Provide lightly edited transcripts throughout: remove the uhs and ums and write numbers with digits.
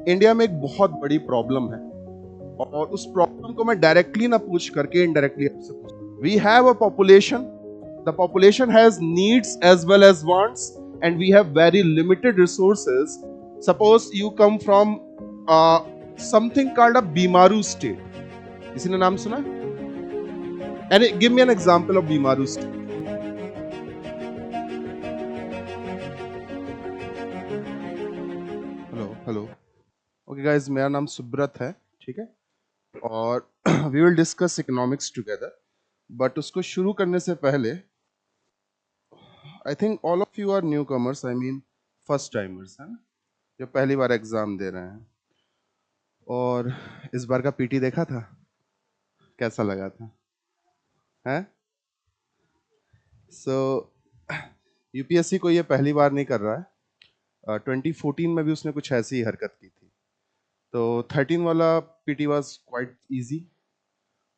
India में एक बहुत बड़ी प्रॉब्लम है और उस प्रॉब्लम को मैं डायरेक्टली ना पूछ करके इनडायरेक्टली आपसे पूछ। We have a population, the population has needs as well as wants and we have very limited resources. Suppose you come from something called a Bimaru state. किसी ने नाम सुना? And give me an example of Bimaru state. Hello hello. Okay guys, मेरा नाम सुब्रत है, ठीक है? और we will discuss economics together. But उसको शुरू करने से पहले I think all of you are newcomers, I mean first timers, है ना, जो पहली बार एग्जाम दे रहे हैं। और इस बार का पीटी देखा था, कैसा लगा था? हैं? सो यूपीएससी को ये पहली बार नहीं कर रहा है। 2014 में भी उसने कुछ ऐसी ही हरकत की थी। तो 13 वाला पीटी वाज क्वाइट इजी,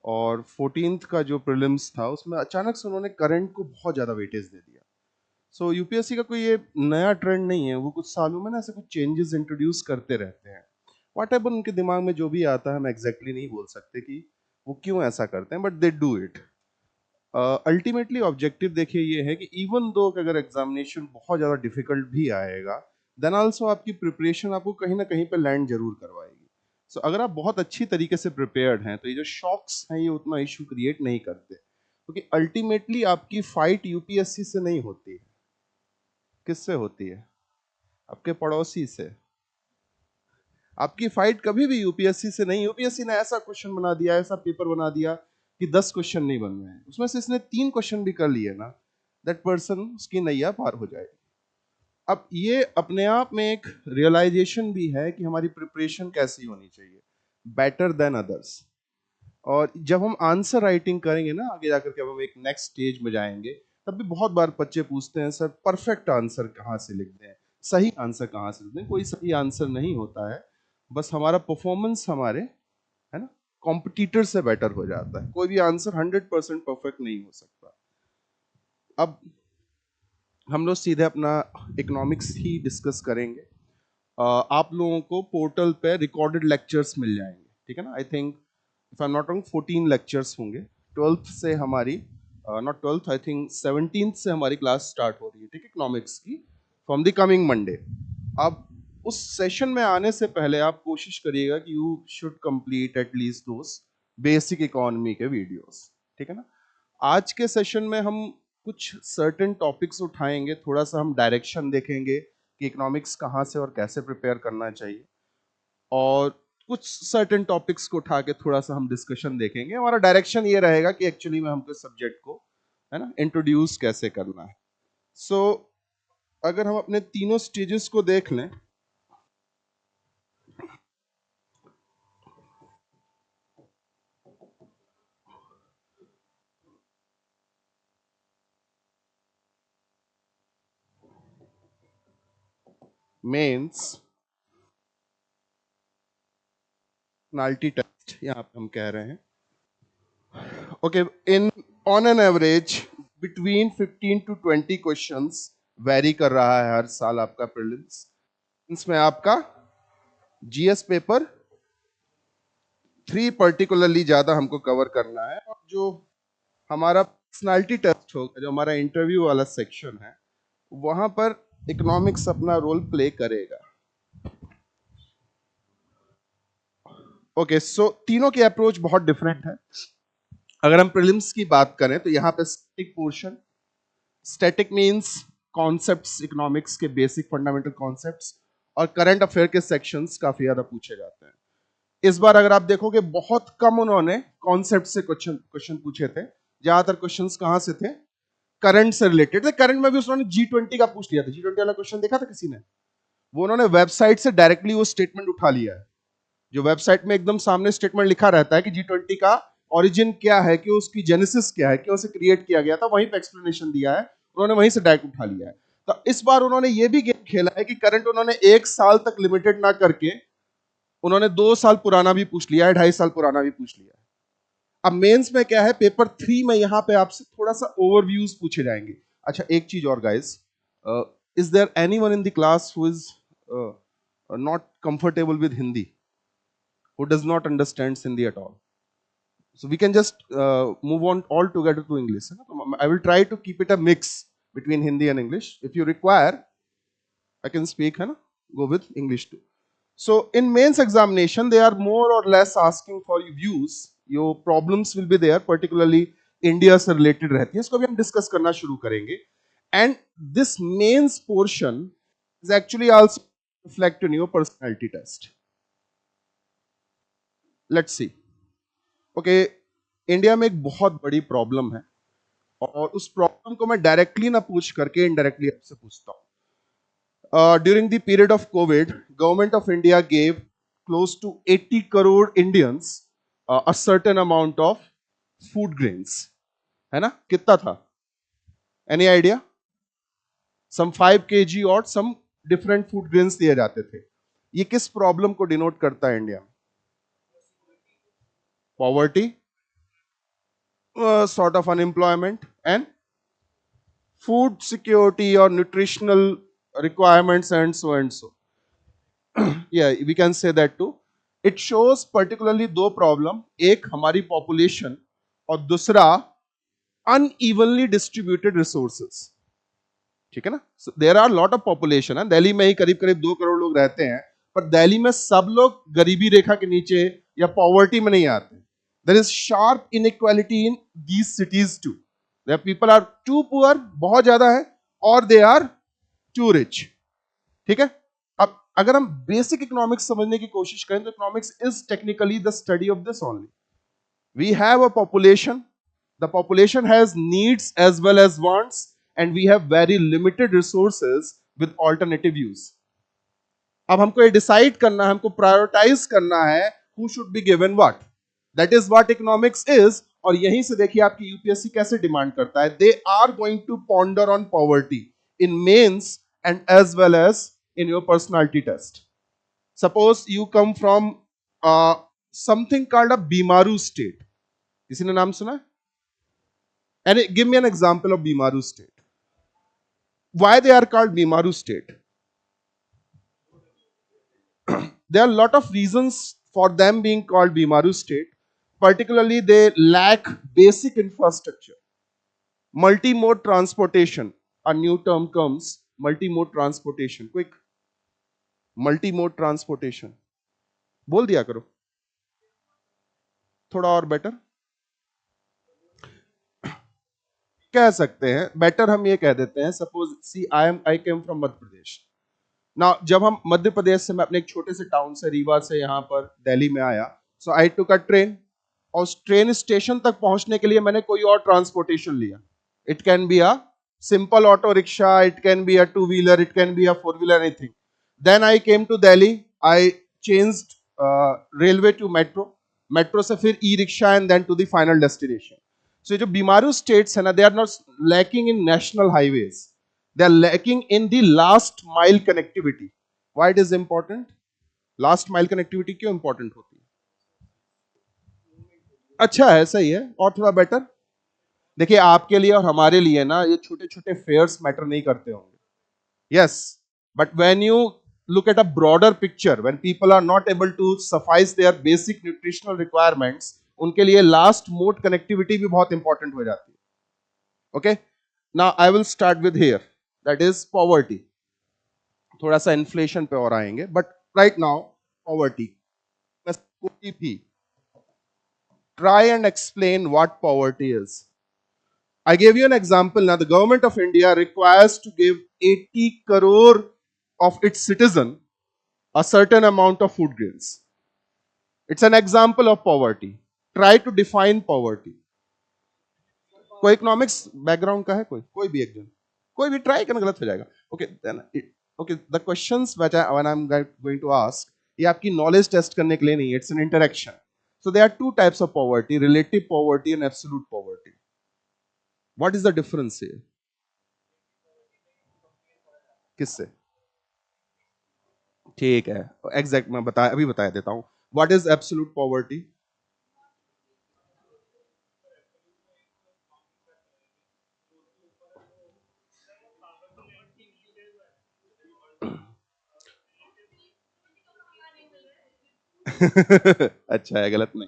और 14th का जो प्रीलिम्स था उसमें अचानक से उन्होंने करंट को बहुत ज़्यादा वेटेज दे दिया। सो यूपीएससी का कोई ये नया ट्रेंड नहीं है, वो कुछ सालों में ना ऐसे कुछ चेंजेस इंट्रोड्यूस करते रहते हैं। वॉट एवर उनके दिमाग में जो भी आता है, हम एग्जैक्टली नहीं बोल सकते कि वो क्यों ऐसा करते हैं, but they do it. Ultimately objective देखिए ये है कि इवन दो अगर एग्जामिनेशन बहुत ज़्यादा डिफिकल्ट भी आएगा, देन ऑल्सो आपकी प्रिपरेशन आपको कहीं ना कहीं पे लैंड जरूर करवाएगी। सो अगर आप बहुत अच्छी तरीके से प्रिपेयर्ड हैं तो ये जो शॉक्स हैं ये उतना इशू क्रिएट नहीं करते, क्योंकि अल्टीमेटली आपकी फाइट यूपीएससी से नहीं होती है। किससे होती है? आपके पड़ोसी से। आपकी फाइट कभी भी यूपीएससी से नहीं। यूपीएससी ने ऐसा क्वेश्चन बना दिया, ऐसा पेपर बना दिया कि 10 क्वेश्चन नहीं बन रहे हैं, उसमें से इसने 3 क्वेश्चन भी कर लिए ना, दैट पर्सन, उसकी नैया पार हो जाएगी। अब ये अपने आप में एक रियलाइजेशन भी है कि हमारी प्रिपरेशन कैसी होनी चाहिए, बेटर देन अदर्स। और जब हम आंसर राइटिंग करेंगे ना आगे जाकर के, अब हम एक नेक्स्ट स्टेज में जाएंगे, तब भी बहुत बार बच्चे पूछते हैं, सर परफेक्ट आंसर कहाँ से लिखते हैं, सही आंसर कहाँ से लिखते हैं? कोई सही आंसर नहीं होता है, बस हमारा परफॉर्मेंस हमारे, है ना, कॉम्पिटिटर से बेटर हो जाता है। कोई भी आंसर 100% परफेक्ट नहीं हो सकता। अब हम लोग सीधे अपना इकोनॉमिक्स ही डिस्कस करेंगे। आप लोगों को पोर्टल पे रिकॉर्डेड लेक्चर्स मिल जाएंगे, ठीक है ना? I think if I am not wrong 14 lectures होंगे। 12th से हमारी, not 12th, I think 17th से हमारी क्लास स्टार्ट हो रही है, ठीक है, इकोनॉमिक्स की, फ्रॉम द कमिंग मंडे। अब उस सेशन में आने से पहले आप कोशिश करिएगा कि you should complete at least those basic economy के वीडियोस, ठीक है ना? आज के सेशन में हम कुछ सर्टेन टॉपिक्स उठाएंगे, थोड़ा सा हम डायरेक्शन देखेंगे कि इकोनॉमिक्स कहाँ से और कैसे प्रिपेयर करना चाहिए, और कुछ सर्टेन टॉपिक्स को उठा के थोड़ा सा हम डिस्कशन देखेंगे। हमारा डायरेक्शन ये रहेगा कि एक्चुअली में हमको सब्जेक्ट को, है ना, इंट्रोड्यूस कैसे करना है। सो अगर हम अपने तीनों स्टेजेस को देख लें, मेंस, नाल्टी टेस्ट यहाँ पे हम कह रहे हैं, okay, in on an average between 15 to 20 questions vary कर रहा है हर साल आपका प्रीलिम्स। इसमें आपका जीएस पेपर 3 पर्टिकुलरली ज्यादा हमको कवर करना है, और जो हमारा पर्सनालिटी टेस्ट होगा, जो हमारा इंटरव्यू वाला सेक्शन है, वहां पर इकोनॉमिक्स अपना रोल प्ले करेगा। ओके, सो तीनों की अप्रोच बहुत डिफरेंट है। अगर हम प्रीलिम्स की बात करें तो यहाँ पे static portion, static means concepts, economics के बेसिक फंडामेंटल कॉन्सेप्ट्स, और करंट अफेयर के सेक्शंस काफी ज्यादा पूछे जाते हैं। इस बार अगर आप देखोगे बहुत कम उन्होंने कॉन्सेप्ट से क्वेश्चन क्वेश्चन पूछे थे। ज्यादातर क्वेश्चंस कहां से थे? करंट से रिलेटेड थे। करंट में भी उन्होंने G20 का पूछ लिया था। G20 वाला क्वेश्चन देखा था किसी ने? वो उन्होंने वेबसाइट से डायरेक्टली वो स्टेटमेंट उठा लिया है। जो वेबसाइट में एकदम सामने स्टेटमेंट लिखा रहता है कि G20 का ओरिजिन क्या है, कि उसकी जेनेसिस क्या है, क्यों उसे क्रिएट किया गया था, वहीं पे एक्सप्लेनेशन दिया है, उन्होंने वहीं से डायरेक्ट उठा लिया है। तो इस बार उन्होंने ये भी गेम खेला है कि करंट उन्होंने 1 साल तक लिमिटेड ना करके उन्होंने 2 साल पुराना भी पूछ लिया है, 2.5 साल पुराना भी पूछ लिया है। अब मेंस में क्या है, पेपर 3 में यहां पे आपसे थोड़ा सा ओवरव्यूज पूछे जाएंगे। अच्छा, एक चीज और guys, is there anyone in the class who is not comfortable with Hindi, who does not understand Hindi at all. So we can just move on all together to English. I will try to keep it a mix between Hindi and English. If you require, I can speak, है ना? Go with English too. So in mains examination, they are more or less asking for your views. Your problems will be there, particularly India से related रहती है. इसको भी हम discuss करना शुरू करेंगे. And this mains portion is actually also reflect in your personality test. Let's see. Okay, India में एक बहुत बड़ी प्रॉब्लम है और उस प्रॉब्लम को मैं डायरेक्टली ना पूछ करके इनडायरेक्टली आपसे पूछता हूं. During the period of COVID, government of India gave close to 80 crore Indians a certain amount of food grains. है ना? कितना था? Any idea? Some 5 kg और some different food grains दिए जाते थे. ये किस प्रॉब्लम को डिनोट करता है इंडिया में? Poverty, sort of unemployment, and food security or nutritional requirements and so and so. Yeah, we can say that too. It shows particularly दो प्रॉब्लम, एक हमारी पॉपुलेशन और दूसरा unevenly distributed resources. ठीक है ना? There are lot of population है, दिल्ली में ही करीब करीब 2 करोड़ लोग रहते हैं, पर दिल्ली में सब लोग गरीबी रेखा के नीचे या पॉवर्टी में नहीं आते. There is sharp inequality in these cities too. There people are too poor, बहुत ज्यादा है, और दे आर टू रिच. ठीक है? अब अगर हम बेसिक इकोनॉमिक्स समझने की कोशिश करें तो economics is technically the study of this only. We have a population, the population has needs as well as wants, and we have very limited resources with alternative use. अब हमको ये decide करना है, हमको प्रायोरिटाइज करना है who should be given what. That is what economics is. और यहीं से देखिए आपकी यूपीएससी कैसे डिमांड करता है. They are going to ponder on poverty in mains and as well as in your personality test. Suppose you come from something called a Bimaru state. किसी ने नाम सुना? And give me an example of Bimaru state. Why they are called Bimaru state? There are a lot of reasons for them being called Bimaru state. Particularly, they lack basic infrastructure. Multimode transportation. A new term comes, multimode transportation. Quick. Multimode transportation. बोल दिया करो. थोड़ा और better कह सकते हैं. Better हम ये कह देते हैं. Suppose see I came from Madhya Pradesh. ना जब हम मध्य प्रदेश से, मैं अपने एक छोटे से टाउन से, रीवा से यहाँ पर दिल्ली में आया, सो आई टुक अ ट्रेन, और उस ट्रेन स्टेशन तक पहुंचने के लिए मैंने कोई और ट्रांसपोर्टेशन लिया. It can be a simple auto rickshaw, it can be a two wheeler, it can be a four wheeler, anything. Then I came to Delhi, I changed railway to metro, metro से फिर e rickshaw and then to the final destination. So जो BIMARU states है ना, they are not lacking in national highways, they are lacking in the last mile connectivity. Why it is important? Last mile connectivity क्यों important होती है? अच्छा है, सही है. और थोड़ा बेटर देखिए, आपके लिए और हमारे लिए ना ये छोटे छोटे फेयर्स मैटर नहीं करते होंगे. Yes, but when you look at a broader picture, when people are not able to suffice their basic nutritional requirements, उनके लिए last mode connectivity भी बहुत important हो जाती है. Okay, now I will start with here, that is poverty. थोड़ा सा inflation पे और आएंगे, बट राइट नाउ पॉवर्टी. कोई भी try and explain what poverty is. I gave you an example. Now the government of India requires to give 80 crore of its citizen a certain amount of food grains. It's an example of poverty. Try to define poverty. कोई economics background का है? कोई भी एक जन, कोई भी try करना, गलत हो जाएगा. Okay then, okay the questions which I am going to ask, ये आपकी नॉलेज टेस्ट करने के लिए नहीं है, it's an interaction. So there are two types of poverty, relative poverty and absolute poverty. What is the difference here? किससे? ठीक है, एग्जैक्ट मैं अभी बता देता हूं. What is absolute poverty? अच्छा है, गलत नहीं।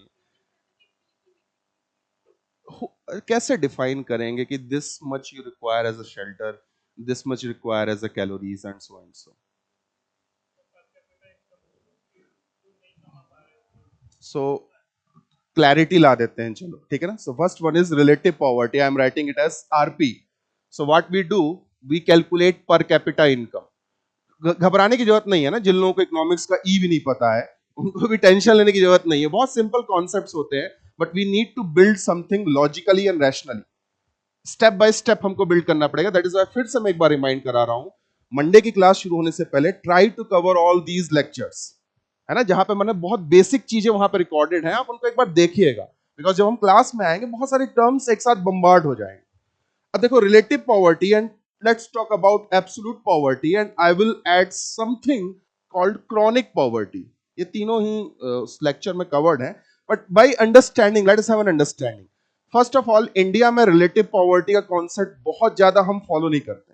कैसे डिफाइन करेंगे कि this much you require as a shelter, this much require as a calories and so and so? So clarity ला देते हैं, चलो ठीक है ना। So first one is relative poverty, I am writing it as RP. So what we do, we calculate per capita income. घबराने की जरूरत नहीं है ना, जिन लोगों को इकोनॉमिक्स का ई भी नहीं पता है उनको भी टेंशन लेने की जरूरत नहीं है, बहुत सिंपल कॉन्सेप्ट्स होते हैं। But we need to build something logically and rationally, step by step हमको बिल्ड करना पड़ेगा। दैट इज वाई फिर से मैं एक बार रिमाइंड करा रहा हूं, मंडे की क्लास शुरू होने से पहले try to cover all these lectures, है ना, जहां पे मैंने बहुत बेसिक चीजें वहां पे रिकॉर्डेड हैं, आप उनको एक बार देखिएगा। बिकॉज जब हम क्लास में आएंगे बहुत सारे टर्म्स एक साथ बम्बार्ड हो जाएंगे। अब देखो relative poverty and let's talk about absolute poverty and I will add something called chronic poverty. ये तीनों ही लेक्चर में कवर्ड है, but by understanding, let us have an understanding. First of all, India में रिलेटिव पॉवर्टी का concept बहुत ज्यादा हम फॉलो नहीं करते।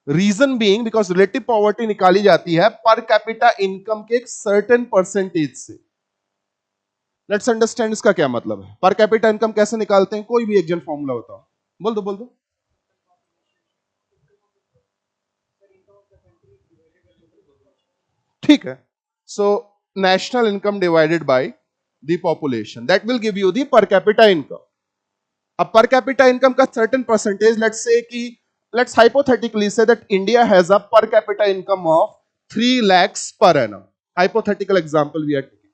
Reason being because relative poverty निकाली जाती है पर कैपिटा इनकम के एक सर्टेन परसेंटेज से। लेट्स अंडरस्टैंड इसका क्या मतलब है। पर कैपिटा इनकम कैसे निकालते हैं, कोई भी एक जन फॉर्मूला बताओ, बोल दो बोल दो। ठीक है, so national income divided by the population, that will give you the per capita income. अब पर कैपिटा इनकम का सर्टेन परसेंटेज, लेट्स से कि let's hypothetically say that India has a per capita income of 3 lakhs per annum. Hypothetical example we are taking.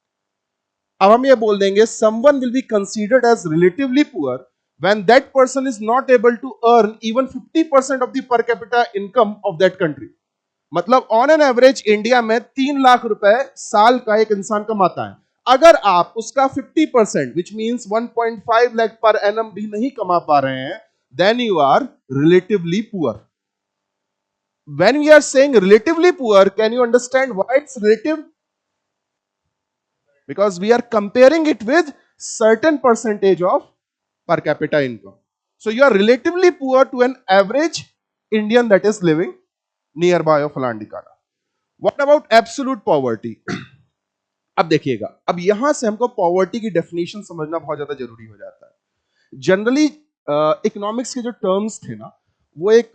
अब हम ये बोल देंगे someone will be considered as relatively poor when that person is not able to earn even 50% of the per capita income of that country। मतलब on an average India में 3 लाख रुपए साल का एक इंसान कमाता है। अगर आप उसका 50% which means 1.5 lakh per annum भी नहीं कमा पा रहे हैं, then you are relatively poor. When we are saying relatively poor, can you understand why it's relative? Because we are comparing it with certain percentage of per capita income. So you are relatively poor to an average Indian that is living nearby of Landikana. What about absolute poverty? अब देखिएगा, अब यहां से हमको poverty की definition समझना बहुत ज्यादा जरूरी हो जाता है। जनरली इकोनॉमिक्स के जो टर्म्स थे ना, वो एक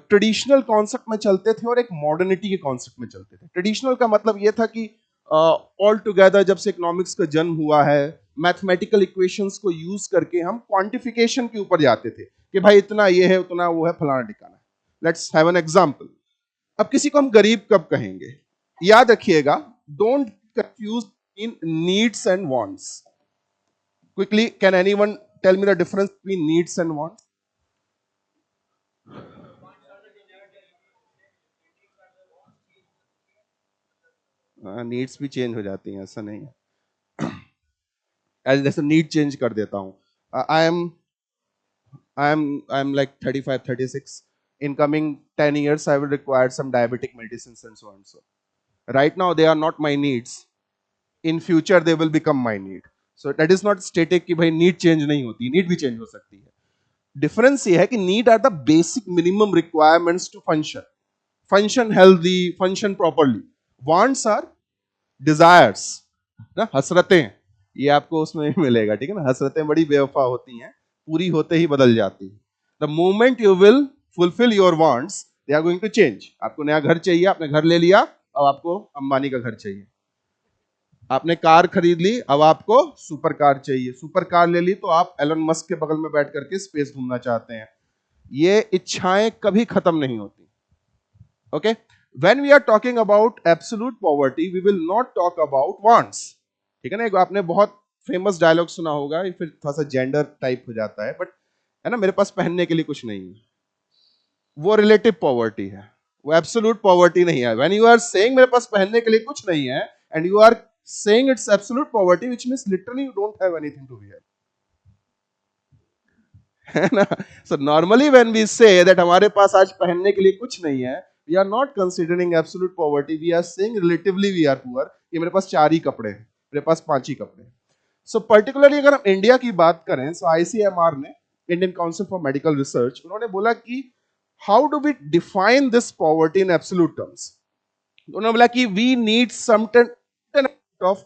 ट्रेडिशनल कॉन्सेप्ट में चलते थे और एक मॉडर्निटी के कॉन्सेप्ट में चलते थे। ट्रेडिशनल का मतलब ये था कि ऑल टुगेदर जब से इकोनॉमिक्स का जन्म हुआ है, मैथमेटिकल इक्वेशंस को यूज करके हम क्वांटिफिकेशन के ऊपर जाते थे कि भाई इतना ये है, उतना वो है, फलाना ठिकाना। Let's have an example. अब किसी को हम गरीब कब कहेंगे, याद रखिएगा, don't confuse in needs and wants. Quickly, can anyone tell me the difference between needs and wants? Needs भी चेंज हो जाती हैं, ऐसा नहीं है। जैसे नीड चेंज कर देता हूं। I am like 35 36, in coming 10 years I will require some diabetic medicines and so on, so right now they are not my needs, in future they will become my need. So that is not static कि भाई need change नहीं होती, need भी change हो सकती है। Difference ये है कि need are the basic minimum requirements to function healthy, function properly. Wants are desires ना, हसरतें, ये आपको उसमें भी मिलेगा, ठीक है ना। हसरतें बड़ी बेवफा होती हैं, पूरी होते ही बदल जाती हैं। The moment you will fulfil your wants, they are going to change. आपको नया घर चाहिए, आपने घर ले लिया, अब आपको अंबानी का घर चाहिए। आपने कार खरीद ली, अब आपको सुपर कार चाहिए। सुपर कार ले ली तो आप एलन मस्क के बगल में बैठ करके स्पेस घूमना चाहते हैं। ये इच्छाएं कभी खत्म नहीं होती। Okay, when we are talking about absolute poverty, we will not talk about wants, ठीक है ना। एक आपने बहुत फेमस डायलॉग सुना होगा, ये फिर थोड़ा सा जेंडर टाइप हो जाता है, बट है ना, मेरे पास पहनने के लिए कुछ नहीं है, वो रिलेटिव पॉवर्टी है, वो एब्सोल्यूट पॉवर्टी नहीं है। व्हेन यू आर सेइंग मेरे पास पहनने के लिए कुछ नहीं है and you are saying it's absolute poverty, which means literally you don't have anything to wear, है ना। So normally when we say that हमारे पास आज पहनने के लिए कुछ नहीं है, we are not considering absolute poverty, we are saying relatively we are poor, कि मेरे पास 4 ही कपड़े हैं, मेरे पास 5 ही कपड़े हैं। So particularly अगर हम इंडिया की बात करें, so ICMR ने, Indian council for medical research, उन्होंने बोला कि how do we define this poverty in absolute terms? उन्होंने बोला कि we need some of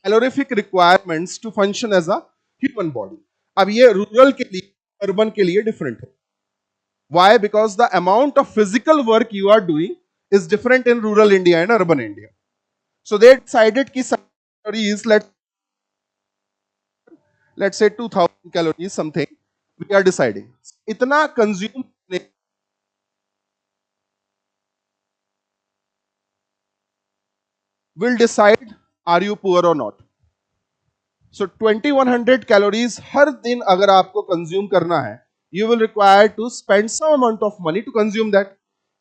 calorific requirements to function as a human body. अब ये रूरल के लिए, अर्बन के लिए डिफरेंट है। Why? Because the amount of physical work you are doing is different in rural India and urban India. So they decided कि some calories, let's say 2000 calories something, we are deciding. इतना consume will decide are you poor or not. So 2100 calories हर दिन अगर आपको consume करना है, you will require to spend some amount of money to consume that.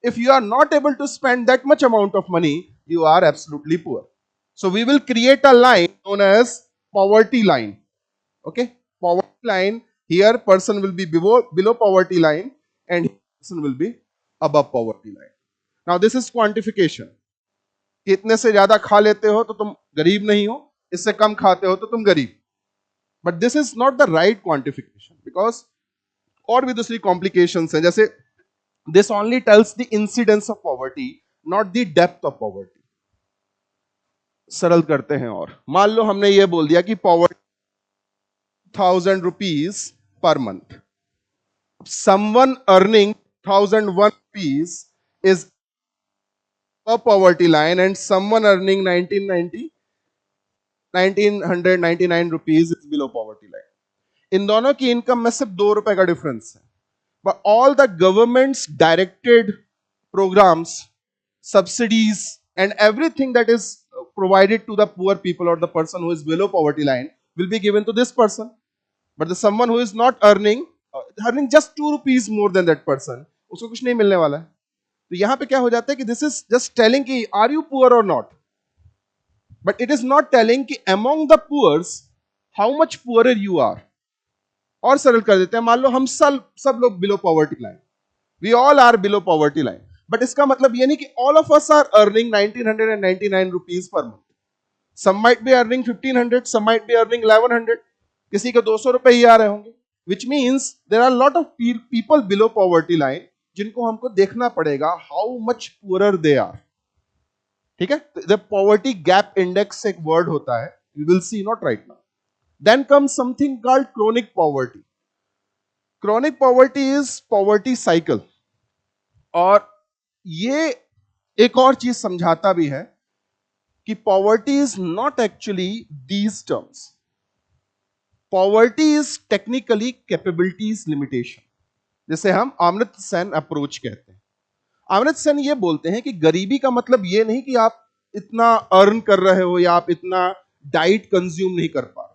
If you are not able to spend that much amount of money, you are absolutely poor. So we will create a line known as poverty line. Okay, poverty line. Here person will be below poverty line and person will be above poverty line. Now this is quantification. कि इतने से ज्यादा खा लेते हो तो तुम गरीब नहीं हो, इससे कम खाते हो तो तुम गरीब। But this is not the right quantification, because और भी दूसरी कॉम्प्लिकेशंस हैं, जैसे this only tells the incidence of poverty, not the depth of poverty. सरल करते हैं और मान लो हमने ये बोल दिया कि poverty 1000 rupees per month. Someone earning 1001 rupees is above poverty line and someone earning 1999 rupees is below poverty line. इन दोनों की इनकम में सिर्फ 2 रुपए का डिफरेंस है, but all the government's directed programs, subsidies and everything that is provided to the poor people or the person who is below poverty line will be given to this person. But the someone who is not earning just 2 rupees more than that person, उसको कुछ नहीं मिलने वाला है। तो यहां पे क्या हो जाता है कि दिस इज जस्ट टेलिंग कि आर यू पुअर और not, but it is not telling कि among the poors how much poor you are. और सरल कर देते हैं, मान लो हम सब लोग below poverty line, we all are below poverty line, but इसका मतलब ये नहीं कि all of us are earning 1999 rupees per month. Some might be earning 1500, some might be earning 1100, किसी के 200 रुपए ही आ रहे होंगे, which means there are lot of people below poverty line जिनको हमको देखना पड़ेगा how much poorer they are. ठीक है, द पॉवर्टी गैप इंडेक्स एक वर्ड होता है, we will see not right now. Then comes something called chronic poverty. Chronic poverty is poverty cycle, और ये एक और चीज समझाता भी है कि poverty is not actually these terms. Poverty is technically capabilities limitation, जिसे हम अमर्त्य सेन अप्रोच कहते हैं। अमर्त्य सेन ये बोलते हैं कि गरीबी का मतलब ये नहीं कि आप इतना अर्न कर रहे हो या आप इतना डाइट कंज्यूम नहीं कर पा रहे।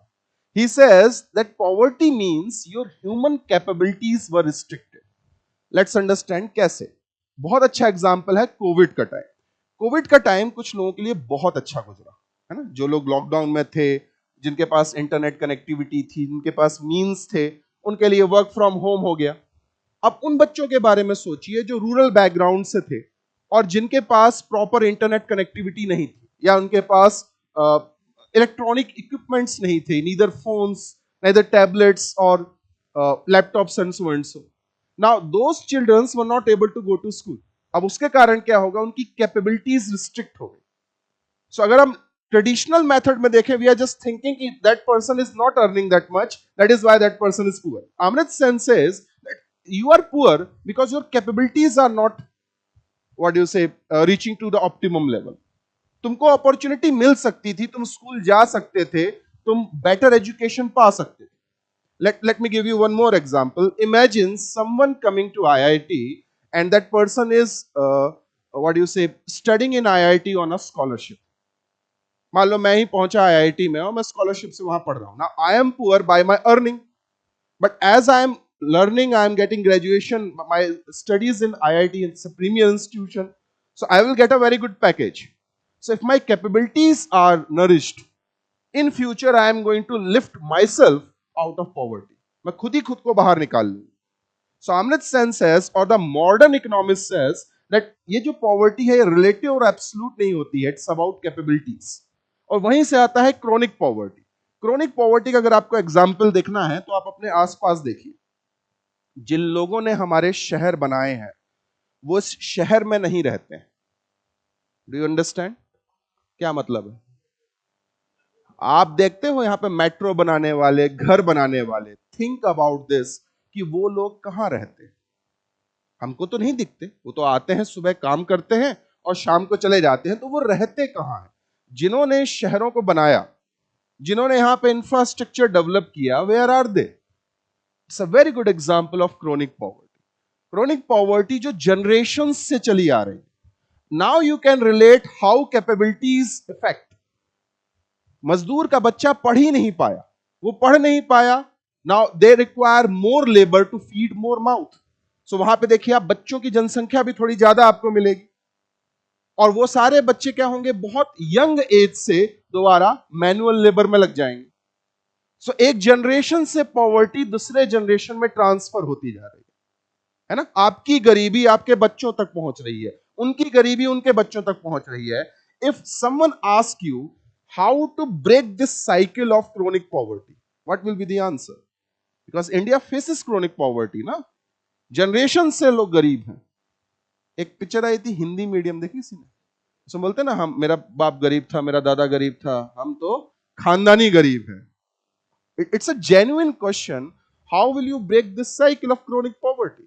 He says that poverty means your human capabilities were restricted. Let's understand कैसे। बहुत अच्छा एग्जांपल है कोविड का टाइम। कोविड का टाइम कुछ लोगों के लिए बहुत अच्छा गुजरा है ना, जो लोग लॉकडाउन में थे, जिनके पास इंटरनेट कनेक्टिविटी थी, जिनके पास मींस थे, उनके लिए वर्क फ्रॉम होम हो गया। अब उन बच्चों के बारे में सोचिए जो रूरल बैकग्राउंड से थे और जिनके पास प्रॉपर इंटरनेट कनेक्टिविटी नहीं थी, या उनके पास इलेक्ट्रॉनिक इक्विपमेंट्स नहीं थे, neither phones, neither tablets or laptops and so and so. Now those children were not able to go to school. अब उसके कारण क्या होगा, उनकी कैपेबिलिटीज रिस्ट्रिक्ट हो गई। सो अगर हम ट्रेडिशनल मेथड में देखें, वी आर जस्ट थिंकिंग कि that person is not earning that much, that is why that person is poor. Amartya Sen says that you are poor because your capabilities are not, what do you say, reaching to the optimum level. तुमको opportunity मिल सकती थी, तुम school जा सकते थे, तुम better education पा सकते थे। let me give you one more example. Imagine someone coming to IIT and that person is what do you say, studying in IIT on a scholarship. मान लो मैं ही पहुंचा IIT में और मैं स्कॉलरशिप से वहां पढ़ रहा हूं। Now I am poor by my earning, but as I am learning, I am getting graduation, my studies in IIT, it's a premier institution, so I will get a very good package. So if my capabilities are nourished, in future I am going to lift myself out of poverty. मैं खुद ही खुद को बाहर निकाल लूं। So Amrit Sen says, or the modern economist says, that ये जो poverty है ये relative और absolute नहीं होती है, it's about capabilities. और वहीं से आता है chronic poverty. Chronic poverty का अगर आपको एग्जाम्पल देखना है तो आप अपने आसपास देखिए। जिन लोगों ने हमारे शहर बनाए हैं वो इस शहर में नहीं रहते हैं। डू यू अंडरस्टैंड क्या मतलब है? आप देखते हो यहां पे मेट्रो बनाने वाले, घर बनाने वाले, थिंक अबाउट दिस कि वो लोग कहां रहते हैं। हमको तो नहीं दिखते, वो तो आते हैं सुबह काम करते हैं और शाम को चले जाते हैं, तो वो रहते कहां हैं? जिन्होंने शहरों को बनाया, जिन्होंने यहां पे इंफ्रास्ट्रक्चर डेवलप किया, where are they? It's a very good example of chronic poverty. Chronic poverty जो जनरेशन से चली आ रही है। Now you can relate how capabilities effect. मजदूर का बच्चा पढ़ ही नहीं पाया, वो पढ़ नहीं पाया, now they require more labour to feed more mouth. So वहां पे देखिए आप, बच्चों की जनसंख्या भी थोड़ी ज्यादा आपको मिलेगी, और वो सारे बच्चे क्या होंगे, बहुत यंग एज से दोबारा मैनुअल लेबर में लग जाएंगे। सो एक जनरेशन से पॉवर्टी दूसरे जनरेशन में ट्रांसफर होती जा रही है ना। आपकी गरीबी आपके बच्चों तक पहुंच रही है, उनकी गरीबी उनके बच्चों तक पहुंच रही है। If someone ask you how to break this cycle of chronic poverty, what will be the answer? Because India faces chronic poverty ना, जनरेशन से लोग गरीब हैं। एक पिक्चर आई थी हिंदी मीडियम, देखी किसी ने? उसमें बोलते ना, हम, मेरा बाप गरीब था, मेरा दादा गरीब था, हम तो खानदानी गरीब हैं। It's a genuine question. How will you break this cycle of chronic poverty?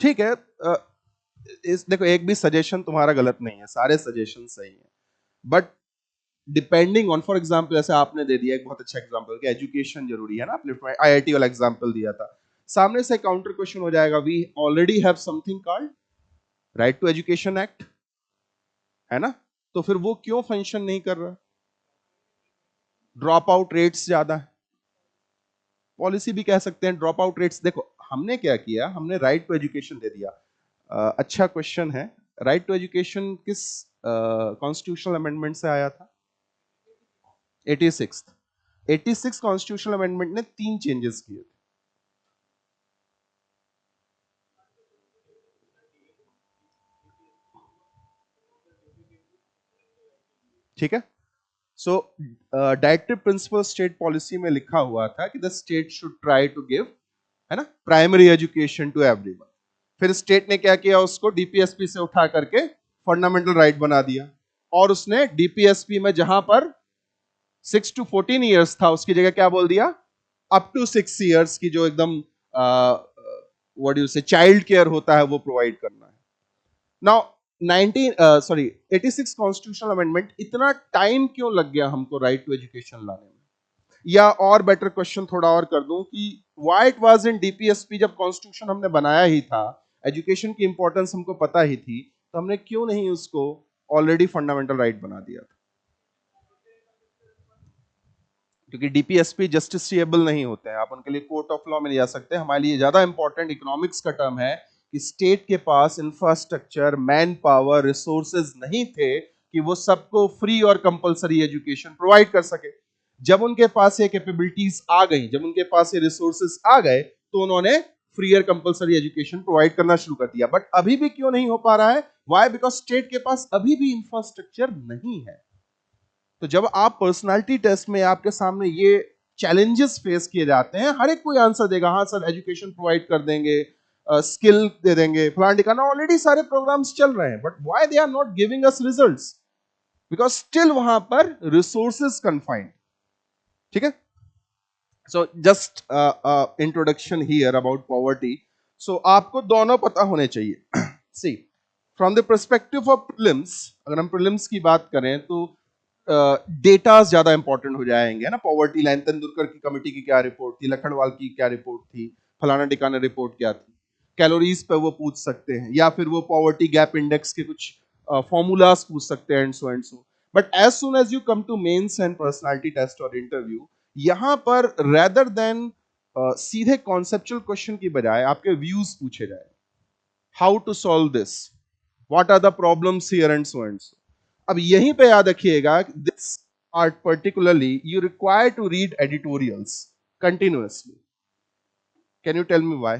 ठीक है, इस देखो, एक भी सजेशन तुम्हारा गलत नहीं है, सारे सजेशन सही हैं, but depending on, for example जैसे आपने दे दिया एक बहुत अच्छा एग्जांपल कि एजुकेशन जरूरी है ना, आपने आईआईटी वाला एग्जांपल दिया था, सामने से काउंटर क्वेश्चन हो जाएगा, we already have something called right to education act, है ना? तो फिर वो क्यों फंक्शन नहीं कर रहा? ड्रॉप आउट रेट्स ज्यादा है, पॉलिसी भी कह सकते हैं, ड्रॉप आउट रेट्स। देखो हमने क्या किया, हमने राइट टू एजुकेशन दे दिया। अच्छा क्वेश्चन है, राइट टू एजुकेशन किस कॉन्स्टिट्यूशनल अमेंडमेंट से आया था? 86। 86 कॉन्स्टिट्यूशनल अमेंडमेंट ने 3 चेंजेस किए थे। ठीक है, so directive principle state policy में लिखा हुआ था कि the state should try to give, है ना, प्राइमरी एजुकेशन टू एवरीवन। फिर स्टेट ने क्या किया, उसको डीपीएसपी से उठा करके फंडामेंटल राइट बना दिया, और उसने डीपीएसपी में जहां पर 6 to 14 years था, उसकी जगह क्या बोल दिया, अप टू 6 years की जो एकदम व्हाट डू यू से चाइल्ड केयर होता है वो प्रोवाइड करना है। नाउ 86 कॉन्स्टिट्यूशनल अमेंडमेंट, इतना टाइम क्यों लग गया हमको राइट टू एजुकेशन लाने में? या और बेटर क्वेश्चन थोड़ा और कर दूं कि why it was in DPSP, जब कॉन्स्टिट्यूशन हमने बनाया ही था, एजुकेशन की इंपॉर्टेंस हमको पता ही थी, तो हमने क्यों नहीं उसको ऑलरेडी फंडामेंटल राइट बना दिया था? क्योंकि डीपीएसपी जस्टिसिएबल नहीं होते हैं, आप उनके लिए कोर्ट ऑफ लॉ में नहीं जा सकते। हमारे लिए ज्यादा इंपॉर्टेंट इकोनॉमिक्स का टर्म है कि स्टेट के पास इंफ्रास्ट्रक्चर, मैन पावर, रिसोर्सेज नहीं थे कि वो सबको फ्री और कंपलसरी एजुकेशन प्रोवाइड कर सके। जब उनके पास ये कैपेबिलिटीज आ गई, जब उनके पास ये रिसोर्सेज आ गए, तो उन्होंने फ्री और कंपलसरी एजुकेशन प्रोवाइड करना शुरू कर दिया। बट अभी भी क्यों नहीं हो पा रहा है? वाई? बिकॉज स्टेट के पास अभी भी इंफ्रास्ट्रक्चर नहीं है। तो जब आप पर्सनालिटी टेस्ट में आपके सामने ये चैलेंजेस फेस किए जाते हैं, हर एक कोई आंसर देगा, हाँ सर एजुकेशन प्रोवाइड कर देंगे, स्किल दे देंगे, फलान ठिकाना, ऑलरेडी सारे प्रोग्राम्स चल रहे हैं, but why they are not giving us results? Because still वहां पर रिसोर्सेज कन्फाइंड। ठीक है, so just introduction here about poverty. So आपको दोनों पता होने चाहिए। See, from the perspective of prelims, अगर हम प्रीलिम्स की बात करें तो डेटा ज्यादा इंपॉर्टेंट हो जाएंगे ना। पॉवर्टी लाइन, तेंदुलकर की कमेटी की क्या रिपोर्ट थी, लखनवाल की क्या रिपोर्ट थी, फलाना टिकाना रिपोर्ट क्या थी, कैलोरीज पे वो पूछ सकते हैं, या फिर वो पॉवर्टी गैप इंडेक्स के कुछ फॉर्मूलाज पूछ सकते हैं, and so. But as soon as you come to mains and personality test और इंटरव्यू, यहां पर रेदर देन सीधे कॉन्सेप्चुअल क्वेश्चन की बजाय आपके व्यूज पूछे जाए। How to solve this, what are the problems here, and so. अब यहीं पे याद रखिएगा, this part particularly you require to read editorials continuously. Can you tell me why?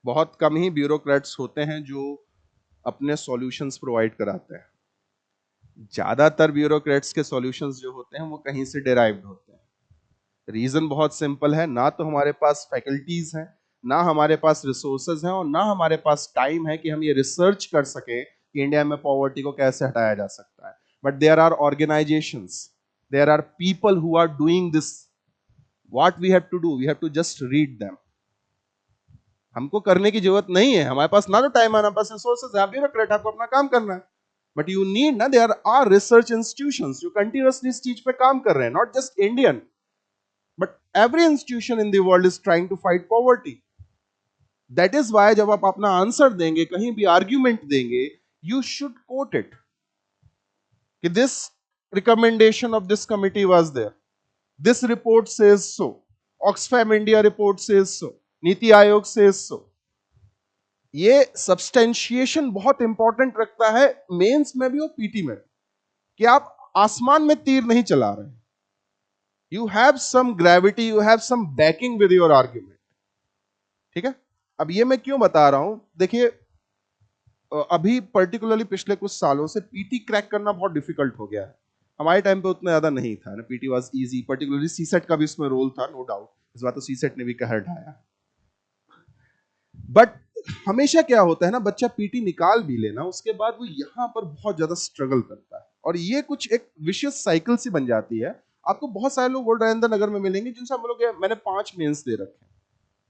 बहुत कम ही ब्यूरोक्रेट्स होते हैं जो अपने सॉल्यूशंस प्रोवाइड कराते हैं। ज्यादातर ब्यूरोक्रेट्स के सॉल्यूशंस जो होते हैं वो कहीं से डिराइव्ड होते हैं। रीजन बहुत सिंपल है, ना तो हमारे पास फैकल्टीज हैं, ना हमारे पास रिसोर्सेज हैं और ना हमारे पास टाइम है कि हम ये रिसर्च कर सके कि इंडिया में पॉवर्टी को कैसे हटाया जा सकता है. But there are organisations, there are people who are doing this. What we have to do, we have to just read them. हमको करने की जरूरत नहीं है, हमारे पास ना तो टाइम है ना पास रिसोर्सेज है. आप ब्यूरोक्रेट, आपको अपना काम करना है. बट यू नीड ना, देयर आर रिसर्च इंस्टीट्यूशंस जो कंटिन्यूअसली इस चीज पे काम कर रहे हैं, not just Indian but every institution in the world is trying to fight poverty. That is why जब आप अपना आंसर देंगे, कहीं भी आर्ग्यूमेंट देंगे, यू शुड कोट इट कि this recommendation of this committee was there, this report says so, Oxfam India report says so, NITI आयोग says so. ये सब्सटेंशिएशन बहुत इंपॉर्टेंट रखता है मेंस में भी और पीटी में भी, कि आप आसमान में तीर नहीं चला रहे हैं. You have some gravity, you have some backing with your argument. ठीक है. अब ये मैं क्यों बता रहा हूं, देखिए अभी पर्टिकुलरली पिछले कुछ सालों से पीटी क्रैक करना बहुत डिफिकल्ट हो गया है. हमारे टाइम पे उतना ज्यादा नहीं था ना, PT was easy. Particularly CSAT का भी इसमें रोल था, नो डाउट. इस बात तो सीसेट ने भी कहर ढाया. बट हमेशा क्या होता है ना, बच्चा पीटी निकाल भी लेना, उसके बाद वो यहां पर बहुत ज्यादा स्ट्रगल करता है और ये कुछ एक विशियस साइकिल सी बन जाती है. आपको बहुत सारे लोग वर्ल्ड राजेंद्र नगर में मिलेंगे जिनसे हम बोलोगे मैंने 5 मेंस दे रखे हैं,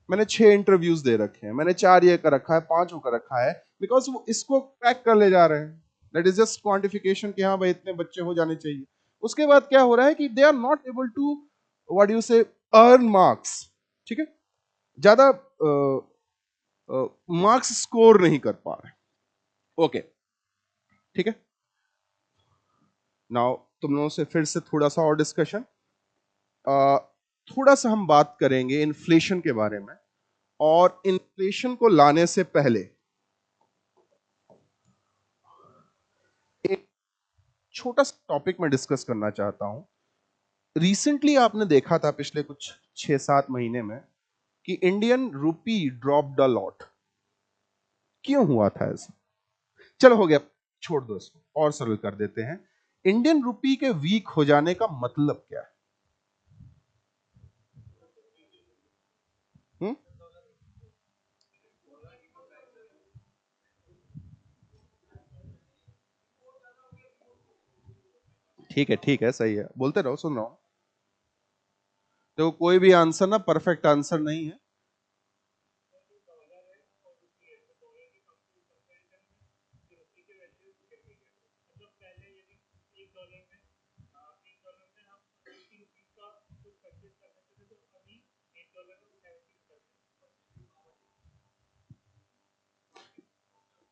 मैंने 6 इंटरव्यूज दे रखे हैं, मैंने 4 ये कर रखा है, 5 वो कर रखा है, बिकॉज वो इसको क्रैक कर ले जा रहे हैं. दैट इज जस्ट क्वांटिफिकेशन कि हाँ भाई इतने बच्चे हो जाने चाहिए. उसके बाद क्या हो रहा है कि they are not able to what you say earn marks. ठीक है. ज्यादा मार्क्स स्कोर नहीं कर पा रहे. ओके. ठीक है. नाउ तुम लोगों से फिर से थोड़ा सा और डिस्कशन, थोड़ा सा हम बात करेंगे इन्फ्लेशन के बारे में. और इन्फ्लेशन को लाने से पहले एक छोटा सा टॉपिक मैं डिस्कस करना चाहता हूं. रिसेंटली आपने देखा था पिछले कुछ 6-7 महीने में कि Indian rupee dropped a lot. क्यों हुआ था ऐसा? चलो हो गया, छोड़ दो इसको और सरल कर देते हैं. इंडियन रुपी के वीक हो जाने का मतलब क्या है? हुँ? ठीक है, सही है, बोलते रहो, सुन रहा हूं. तो कोई भी आंसर ना परफेक्ट आंसर नहीं है.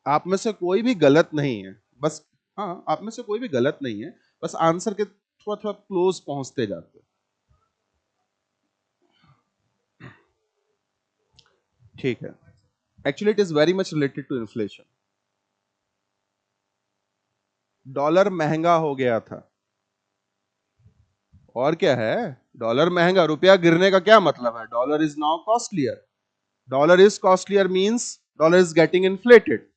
आप में से कोई भी गलत नहीं है, बस. हाँ, आप में से कोई भी गलत नहीं है, बस आंसर के थोड़ा थोड़ा क्लोज पहुंचते जाते हैं. ठीक है. Actually it is very much related to inflation. Dollar महंगा हो गया था. और क्या है, डॉलर महंगा, रुपया गिरने का क्या मतलब है? Dollar is now costlier. Dollar is costlier means dollar is getting inflated.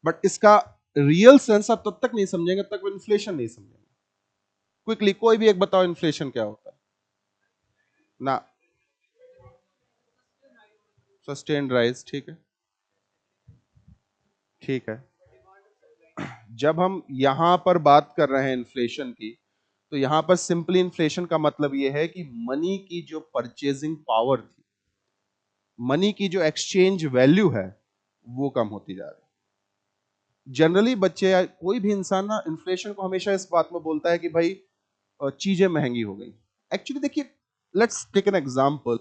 But इसका रियल सेंस आप तब तक नहीं समझेंगे, तब तक वो इन्फ्लेशन नहीं समझेंगे. क्विकली कोई भी एक बताओ, इन्फ्लेशन क्या होता है? ना, सस्टेन्ड राइज. ठीक है. ठीक है. जब हम यहां पर बात कर रहे हैं इन्फ्लेशन की, तो यहां पर सिंपली इन्फ्लेशन का मतलब यह है कि मनी की जो परचेजिंग पावर थी, मनी की जो एक्सचेंज वैल्यू है, वो कम होती जा रही है. जनरली बच्चे या कोई भी इंसान ना इन्फ्लेशन को हमेशा इस बात में बोलता है कि भाई चीजें महंगी हो गई. एक्चुअली देखिए, let's take an example.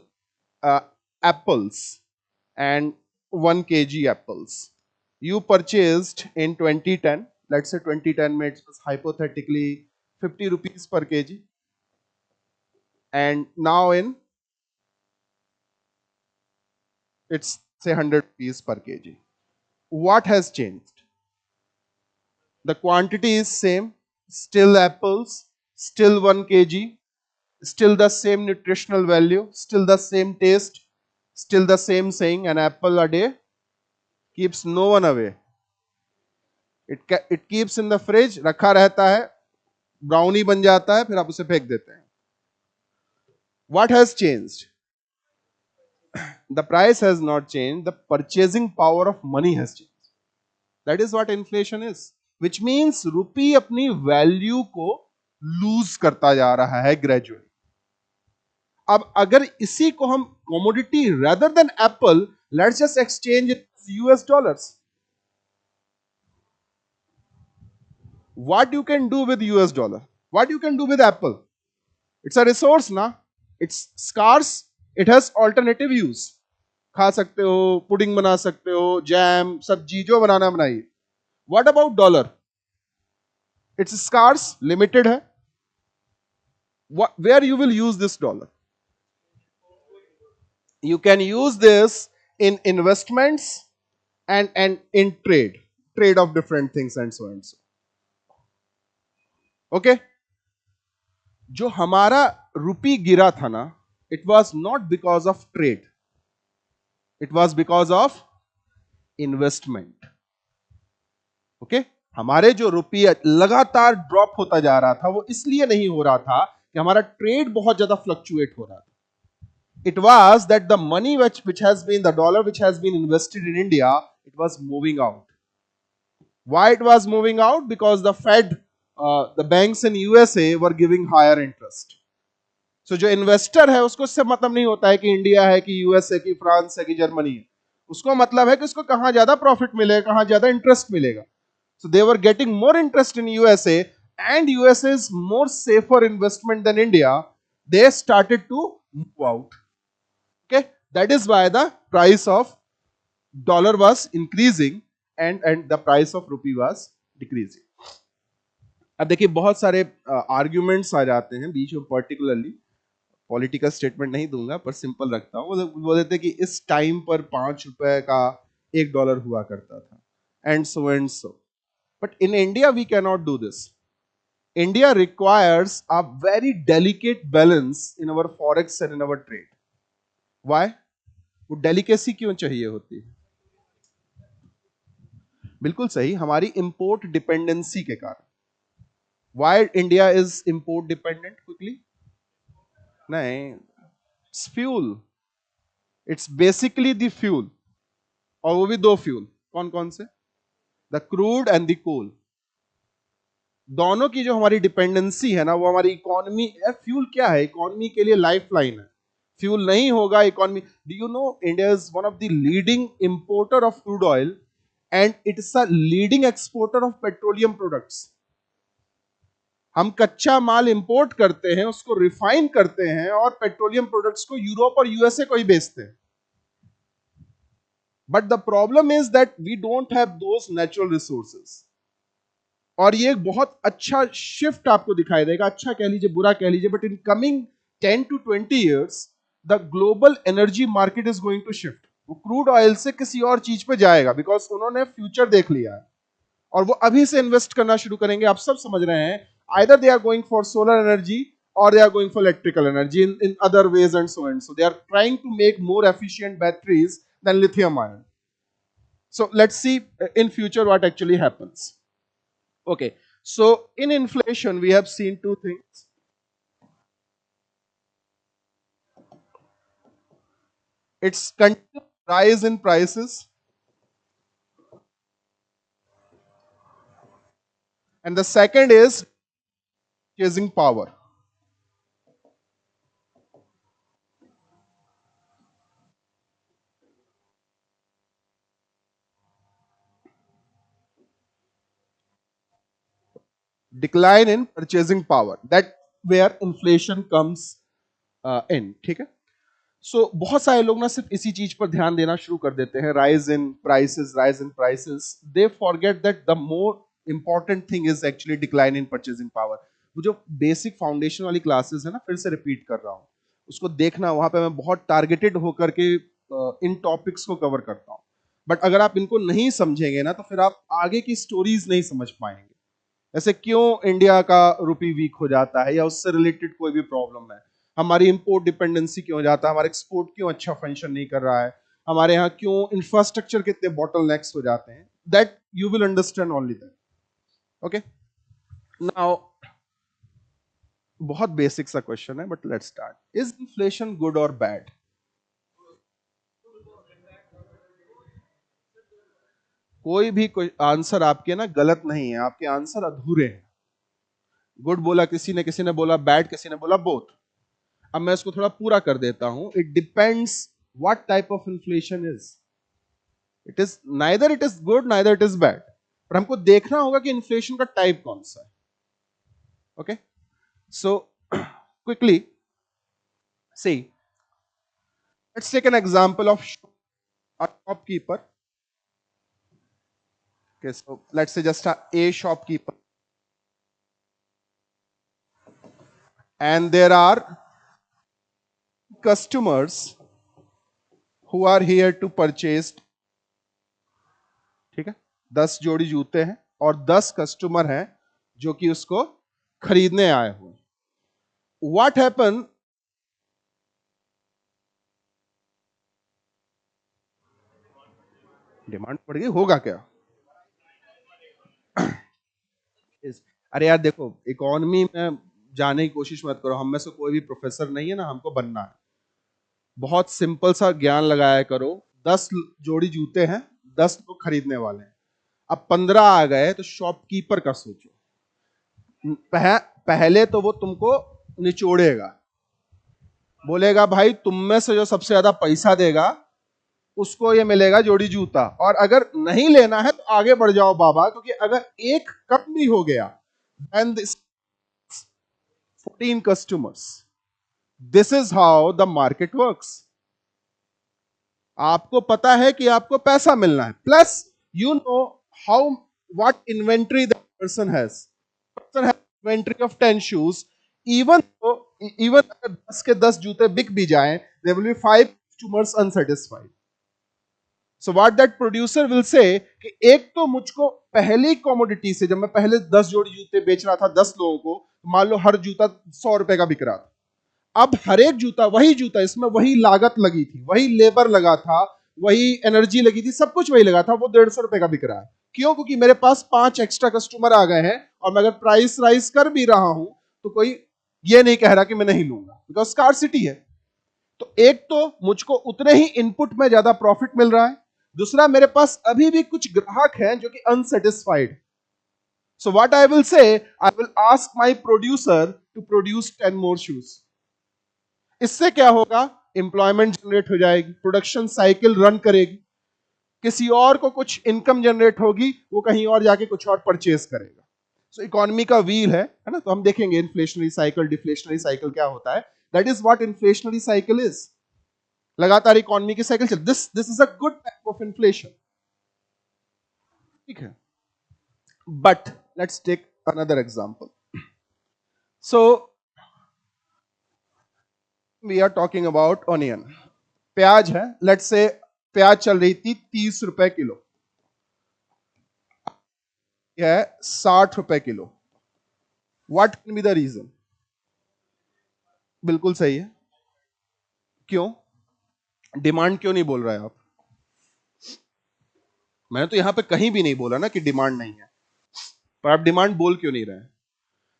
Apples and 1 kg apples you purchased in 2010. Let's say 2010 में it was hypothetically 50 rupees per kg, and now in it's say 100 rupees per kg. What has changed? The quantity is same, still apples, still 1 kg, still the same nutritional value, still the same taste, still the same saying, an apple a day keeps no one away. It keeps in the fridge, रखा रहता है, brownie बन जाता है, फिर आप उसे फेंक देते हैं. What has changed? the price has not changed, the purchasing power of money has changed. That is what inflation is, which means rupee अपनी वैल्यू को लूज करता जा रहा है ग्रेजुअली. अब अगर इसी को हम commodity rather than Apple, let's just exchange US dollars. What you can do with US dollar? What you can do with Apple? It's a resource ना. It's scarce. It has alternative use. खा सकते हो, pudding बना सकते हो, jam, सब्जी जो बनाना बनाइए. What about dollar? It's scarce, limited है. Where you will use this dollar? You can use this in investments and in trade of different things and so and so. Okay? जो हमारा रुपी गिरा था ना, it was not because of trade. It was because of investment. Okay? हमारे जो रुपये लगातार drop होता जा रहा था, वो इसलिए नहीं हो रहा था कि हमारा ट्रेड बहुत ज्यादा फ्लक्चुएट हो रहा था. It was that the money which has been, the dollar which has been invested in India, it was moving out. Why it was moving out? Because the Fed, the banks in USA were giving higher interest. So जो investor है उसको इससे मतलब नहीं होता है कि India है कि यूएस है कि फ्रांस है कि जर्मनी है. उसको मतलब है कि उसको कहां ज्यादा प्रॉफिट मिलेगा, कहां ज्यादा इंटरेस्ट मिलेगा. So they were getting more interest in USA, and USA is more safer investment than India. They started to move out. Okay, that is why the price of dollar was increasing and the price of rupee was decreasing. अब देखिए बहुत सारे arguments आ जाते हैं बीच में, particularly political statement नहीं दूंगा पर सिंपल रखता हूं. वो बोल देते हैं कि इस टाइम पर 5 रुपए का $1 हुआ करता था, and so and so. But in India we can not do this. India requires a very delicate balance in our forex and in our trade. Why? वो डेलिकेसी क्यों चाहिए होती है? बिल्कुल सही, हमारी इंपोर्ट डिपेंडेंसी के कारण. Why India is import dependent? Quickly नहीं, it's fuel. It's basically the fuel, और वो भी दो फ्यूल. कौन कौन से? The crude and the coal. दोनों की जो हमारी डिपेंडेंसी है ना, वो हमारी इकोनॉमी. फ्यूल क्या है? इकोनॉमी के लिए लाइफ लाइन है. फ्यूल नहीं होगा economy. Do you know India is one of the leading importer of crude oil and it is a leading exporter of petroleum products. हम कच्चा माल इंपोर्ट करते हैं, उसको रिफाइन करते हैं और पेट्रोलियम प्रोडक्ट्स को यूरोप और यूएसए को ही बेचते हैं. But the problem is that we don't have those natural resources. और ये एक बहुत अच्छा शिफ्ट आपको दिखाई देगा. अच्छा कह लीजिए, बुरा कह लीजिए, but in coming 10 to 20 years the global energy market is going to shift. वो क्रूड ऑयल से किसी और चीज पे जाएगा, बिकॉज उन्होंने फ्यूचर देख लिया है और वो अभी से इन्वेस्ट करना शुरू करेंगे. आप सब समझ रहे हैं, either they are going for solar energy or they are going for electrical energy in other ways and so and so. They are trying to make more efficient batteries than lithium ion. So let's see in future what actually happens. Okay, so in inflation we have seen two things. It's continuous rise in prices, and the second is chasing power. Decline in purchasing power. That where inflation comes in. ठीक है. सो बहुत सारे लोग ना सिर्फ इसी चीज पर ध्यान देना शुरू कर देते हैं, rise in prices, rise in prices. They forget that the more important thing is actually decline in purchasing power. वो जो बेसिक फाउंडेशन वाली क्लासेस है ना, फिर से रिपीट कर रहा हूँ, उसको देखना. वहां पे मैं बहुत टारगेटेड होकर के इन टॉपिक्स को कवर करता हूँ. बट अगर आप इनको नहीं समझेंगे ना, तो फिर आप आगे की स्टोरीज नहीं समझ पाएंगे. ऐसे क्यों इंडिया का रुपी वीक हो जाता है, या उससे रिलेटेड कोई भी प्रॉब्लम है, हमारी इंपोर्ट डिपेंडेंसी क्यों हो जाता है, हमारा एक्सपोर्ट क्यों अच्छा फंक्शन नहीं कर रहा है, हमारे यहाँ क्यों इंफ्रास्ट्रक्चर कितने बॉटलनेक्स हो जाते हैं. That you will understand only that. Okay, now बहुत बेसिक सा क्वेश्चन है, but let's start. Is inflation good और बैड? कोई भी कोई आंसर आपके ना गलत नहीं है, आपके आंसर अधूरे हैं। गुड बोला किसी ने बोला बैड, किसी ने बोला बोथ। अब मैं इसको थोड़ा पूरा कर देता हूं। It depends what type of inflation is. It is neither it is good neither it is bad, पर हमको देखना होगा कि इन्फ्लेशन का टाइप कौन सा है। Okay, so quickly see, let's take an example of a shopkeeper. Okay, so let's say just a shopkeeper, and there are customers who are here to purchase. ठीक है, 10 जोड़ी जूते हैं और 10 कस्टमर हैं जो कि उसको खरीदने आए हुए। व्हाट हैपन, डिमांड बढ़ गई, होगा क्या? अरे यार देखो, इकोनॉमी में जाने की कोशिश मत करो, हम में से कोई भी प्रोफेसर नहीं है ना, हमको बनना है। बहुत सिंपल सा ज्ञान लगाया करो। 10 जोड़ी जूते हैं, 10 लोग खरीदने वाले हैं, अब 15 आ गए तो शॉपकीपर का सोचो। पहले तो वो तुमको निचोड़ेगा, बोलेगा भाई तुम में से जो सबसे ज्यादा पैसा देगा उसको ये मिलेगा जोड़ी जूता, और अगर नहीं लेना है तो आगे बढ़ जाओ बाबा, क्योंकि अगर एक कम भी हो गया then this 14 customers. This is how the market works. आपको पता है कि आपको पैसा मिलना है, plus you know how what inventory that person has. Person has inventory of 10 shoes, even अगर 10 के 10 जूते बिक भी जाएं, there will be 5 customers unsatisfied. So what that producer will say कि एक तो मुझको पहली कमोडिटी से, जब मैं पहले 10 जोड़ी जूते बेच रहा था 10 लोगों को, मान लो हर जूता 100 रुपए का बिक रहा था, अब हर एक जूता वही जूता, इसमें वही लागत लगी थी, वही लेबर लगा था, वही एनर्जी लगी थी, सब कुछ वही लगा था, वो 150 रुपए का बिक रहा है। क्यों? क्योंकि मेरे पास 5 एक्स्ट्रा कस्टमर आ गए हैं, और मैं अगर प्राइस राइज कर भी रहा हूं तो कोई ये नहीं कह रहा कि मैं नहीं लूंगा, बिकॉज स्कार्सिटी है। तो एक तो मुझको उतने ही इनपुट में ज्यादा प्रॉफिट मिल रहा है, दूसरा मेरे पास अभी भी कुछ ग्राहक हैं जो कि unsatisfied. So what I will say, I will ask my producer to produce 10 more shoes. इससे क्या होगा? एम्प्लॉयमेंट जनरेट हो जाएगी, प्रोडक्शन साइकिल रन करेगी, किसी और को कुछ इनकम जनरेट होगी, वो कहीं और जाके कुछ और परचेज करेगा। सो इकोनॉमी का व्हील है ना, तो हम देखेंगे इन्फ्लेशनरी साइकिल, डिफ्लेशनरी साइकिल क्या होता है। That is what inflationary cycle is. लगातार इकोनॉमी की साइकिल चल, this is a good type of inflation, ठीक है। But let's take another example. So we are talking about onion. प्याज है, लेट्स से प्याज चल रही थी 30 रुपए किलो, यह है 60 रुपए किलो। What can be the reason? बिल्कुल सही है, क्यों? डिमांड क्यों नहीं बोल रहे आप? मैंने तो यहां पे कहीं भी नहीं बोला ना कि डिमांड नहीं है, पर आप डिमांड बोल क्यों नहीं रहे?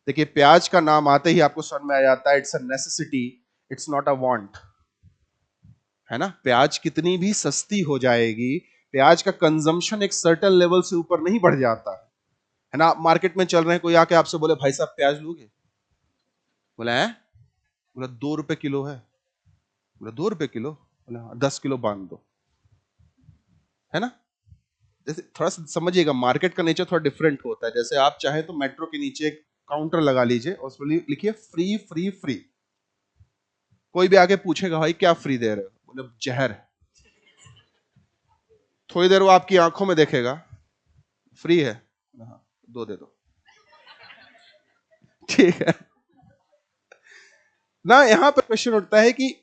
देखिए, प्याज का नाम आते ही आपको समझ में आ जाता है, it's a necessity, it's not a want, है ना। प्याज कितनी भी सस्ती हो जाएगी, प्याज का कंजम्पशन एक सर्टेन लेवल से ऊपर नहीं बढ़ जाता है ना। आप मार्केट में चल रहे हैं, कोई आके आपसे बोले भाई साहब प्याज लोगे, बोला है, बोला 2 रुपए किलो है, बोला 2 रुपए किलो, बोला 10 किलो बांध दो, है ना। जैसे थोड़ा सा समझिएगा, मार्केट का नेचर थोड़ा डिफरेंट होता है। जैसे आप चाहे तो मेट्रो के नीचे एक काउंटर लगा लीजिए और उसमें लिखिए फ्री फ्री फ्री, कोई भी आके पूछेगा भाई क्या फ्री दे रहे हो, बोले जहर है, थोड़ी देर वो आपकी आंखों में देखेगा फ्री है, हाँ 2 दे दो, ठीक है ना। यहां पर क्वेश्चन उठता है कि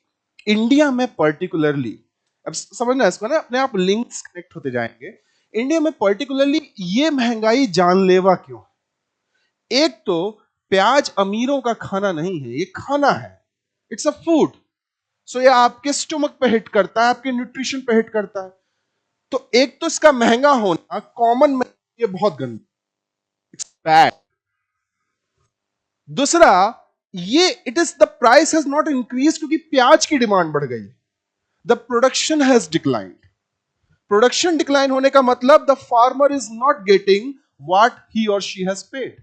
इंडिया में पर्टिकुलरली, अब समझना इसको ना, अपने आप लिंक्स कनेक्ट होते जाएंगे। इंडिया में पर्टिकुलरली ये महंगाई जानलेवा क्यों? एक तो प्याज अमीरों का खाना नहीं है, ये खाना है, इट्स अ फूड। सो ये आपके स्टोमक पे हिट करता है, आपके न्यूट्रिशन पे हिट करता है। तो एक तो इसका महंगा होना कॉमन में, ये बहुत गंदा, इट्स बैड। दूसरा, ये it is the price has not increase क्योंकि प्याज की डिमांड बढ़ गई, the production has declined. Production decline होने का मतलब the farmer is not getting what he और she has paid.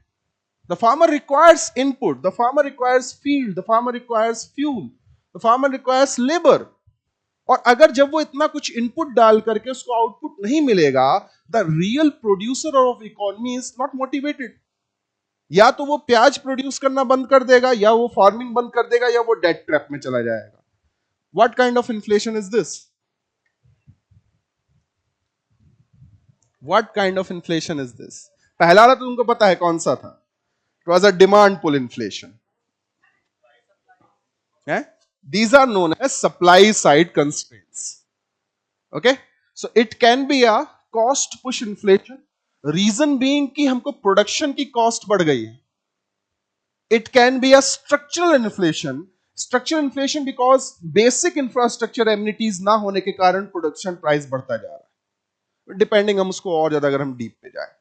The farmer requires input, the farmer requires field, the farmer requires fuel, the farmer requires labor. और अगर जब वो इतना कुछ इनपुट डाल करके उसको आउटपुट नहीं मिलेगा, the real producer of economy is not motivated. या तो वो प्याज प्रोड्यूस करना बंद कर देगा, या वो फार्मिंग बंद कर देगा, या वो डेट ट्रैप में चला जाएगा. What kind of inflation is this? What kind of inflation is this? पहला वाला तो तुमको पता है कौन सा था. It was a demand pull inflation. Yeah? These are known as supply side constraints. Okay? So it can be a cost push inflation. Reason being कि हमको production की cost बढ़ गई है. It can be a structural inflation. Structural inflation because basic infrastructure amenities ना होने के कारण production price बढ़ता जा रहा है. Depending हम उसको और ज्यादा अगर हम deep पे जाए.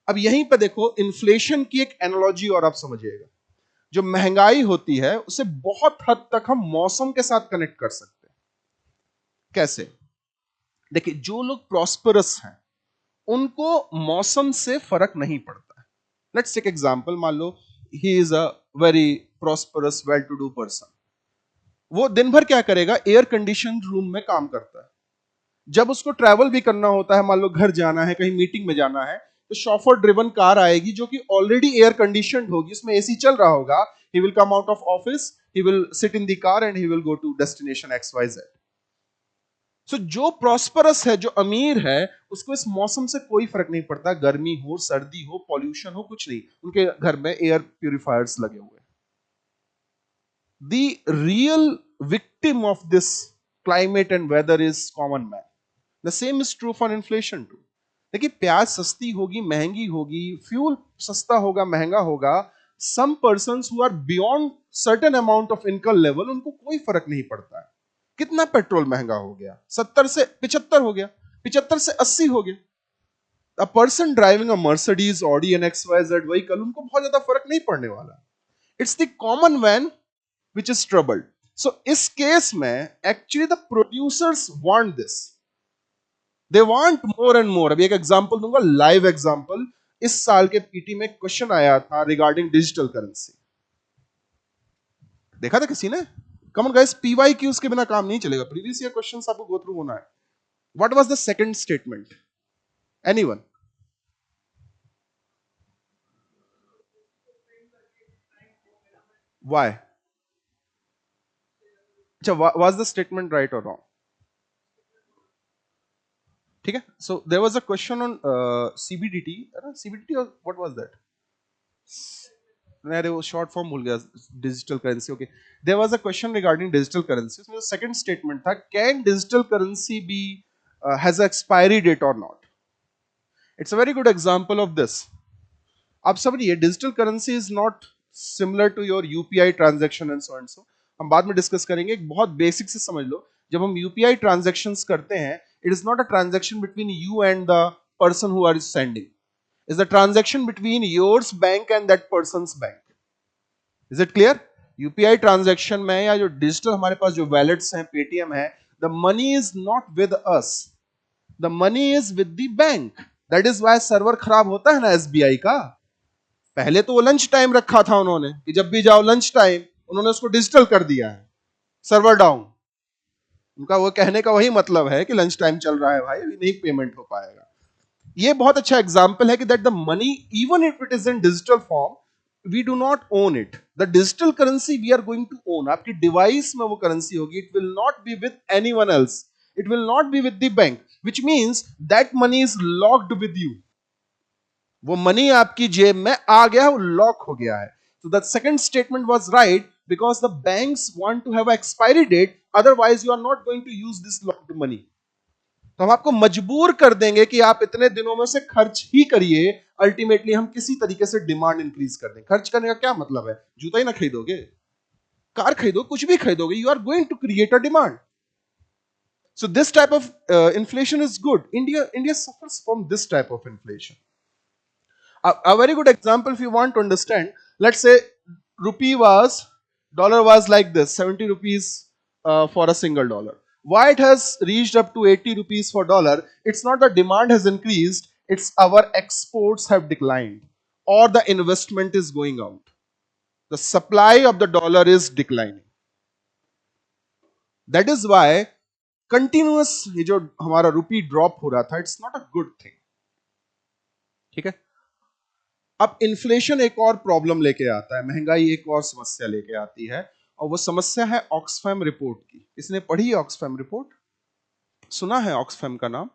अब यहीं पे देखो इन्फ्लेशन की एक एनालॉजी और आप समझिएगा. जो महंगाई होती है उसे बहुत हद तक हम मौसम के साथ कनेक्ट कर सकते हैं. कैसे? देखिए, जो लोग प्रॉस्परस हैं उनको मौसम से फर्क नहीं पड़ता है. Let's take example. मान लो he is a very prosperous well to do person. वो दिन भर क्या करेगा? एयर कंडीशन रूम में काम करता है. जब उसको ट्रैवल भी करना होता है, मान लो घर जाना है, कहीं मीटिंग में जाना है, तो शॉफर ड्रिवन कार आएगी जो कि ऑलरेडी एयर कंडीशनड होगी, उसमें एसी चल रहा होगा. He will come out of office, he will sit in the car and he will go to destination XYZ. So जो प्रॉस्परस है, जो अमीर है, उसको इस मौसम से कोई फर्क नहीं पड़ता. गर्मी हो, सर्दी हो, पॉल्यूशन हो, कुछ नहीं. उनके घर में एयर प्यूरिफायर्स लगे हुए. The real victim of this climate and weather is common man. The same is true for inflation too. देखिए, प्याज सस्ती होगी, महंगी होगी, फ्यूल सस्ता होगा, महंगा होगा. Some persons who are beyond certain amount of income level, उनको कोई फर्क नहीं पड़ता है. कितना पेट्रोल महंगा हो गया? 70 से 75 हो गया, 75 से 80 हो गया. A person driving a Mercedes, Audi and XYZ vehicle, उनको बहुत ज्यादा फर्क नहीं पड़ने वाला. It's the common man which is troubled. So इस केस में actually the producers want this. They want more and more. अभी एक एग्जांपल दूंगा, लाइव एग्जांपल. इस साल के पीटी में क्वेश्चन आया था रिगार्डिंग डिजिटल करेंसी. देखा था किसी ने? कम ऑन गाइस, PYQs के बिना काम नहीं चलेगा. प्रीवियस ईयर क्वेश्चंस आपको गो थ्रू होना है. What was the second statement? Anyone? Why? अच्छा, वाज द स्टेटमेंट राइट और रॉन्ग? ठीक है. So there was a question on CBDT. CBDT और व्हाट वाज दैट? अरे वो शॉर्ट फॉर्म भूल गया. Digital currency. Okay. There was a question regarding digital currency. उसमें सेकंड स्टेटमेंट था, can digital currency be has a expiry date और not? It's a very good example of this. आप समझिए, digital currency is not similar to your UPI transaction and so and so. हम बाद में discuss करेंगे. एक बहुत बेसिक से समझ लो. जब हम UPI ट्रांजैक्शंस करते हैं, it is not a transaction between you and the person who are sending. is the transaction between yours bank and that person's bank. Is it clear? UPI transaction में या जो digital हमारे पास जो wallets हैं, Paytm है, the money is not with us, the money is with the bank. That is why server खराब होता है ना SBI का. पहले तो वो लंच टाइम रखा था उन्होंने कि जब भी जाओ लंच टाइम, उन्होंने उसको डिजिटल कर दिया है. Server down. उनका वो कहने का वही मतलब है कि लंच टाइम चल रहा है भाई, अभी नहीं पेमेंट हो पाएगा. ये बहुत अच्छा एग्जांपल है कि that the money, even if it is in digital form, we do not own it. The digital currency we are going to own. आपकी डिवाइस में वो करेंसी होगी. It will not be with anyone else. It will not be with the bank, which means that money is locked with you. वो money आपकी जेब में आ गया, वो लॉक हो गया है. So the second statement was right because the banks want to have an expiry date, otherwise you are not going to use this locked money. तो हम आपको मजबूर कर देंगे कि आप इतने दिनों में से खर्च ही करिए. अल्टीमेटली हम किसी तरीके से डिमांड इंक्रीज कर दें. खर्च करने का क्या मतलब है? जूता ही ना खरीदोगे, कार खरीदो, कुछ भी खरीदोगे, you are going to create a demand. So this type of inflation is good. India suffers from this type of inflation. A very good example if you want to understand, let's say dollar was like this, 70 rupees for a single dollar. Why it has reached up to 80 rupees for dollar? It's not the demand has increased, it's our exports have declined or the investment is going out. The supply of the dollar is declining. That is why continuous ये जो हमारा रुपी drop हो रहा था, it's not a good thing. ठीक है. अब inflation एक और प्रॉब्लम लेके आता है, महंगाई एक और समस्या लेके आती है, और वो समस्या है ऑक्सफैम रिपोर्ट की. इसने पढ़ी है ऑक्सफैम रिपोर्ट? सुना है ऑक्सफैम का नाम?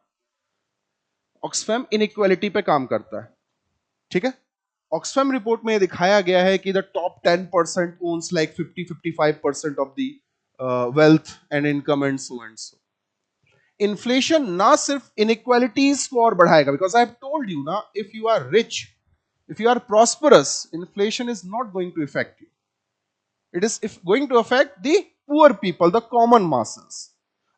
ऑक्सफैम इनइक्वालिटी पे काम करता है. ठीक है. ऑक्सफैम रिपोर्ट में दिखाया गया है कि the top 10% owns like 50-55% of the wealth and income and so and so. Inflation ना सिर्फ इनइक्वालिटीज को और बढ़ाएगा, because I have told you ना, if you are rich, if you are prosperous, inflation is not going to affect you. It is going to affect the poor people, the common masses.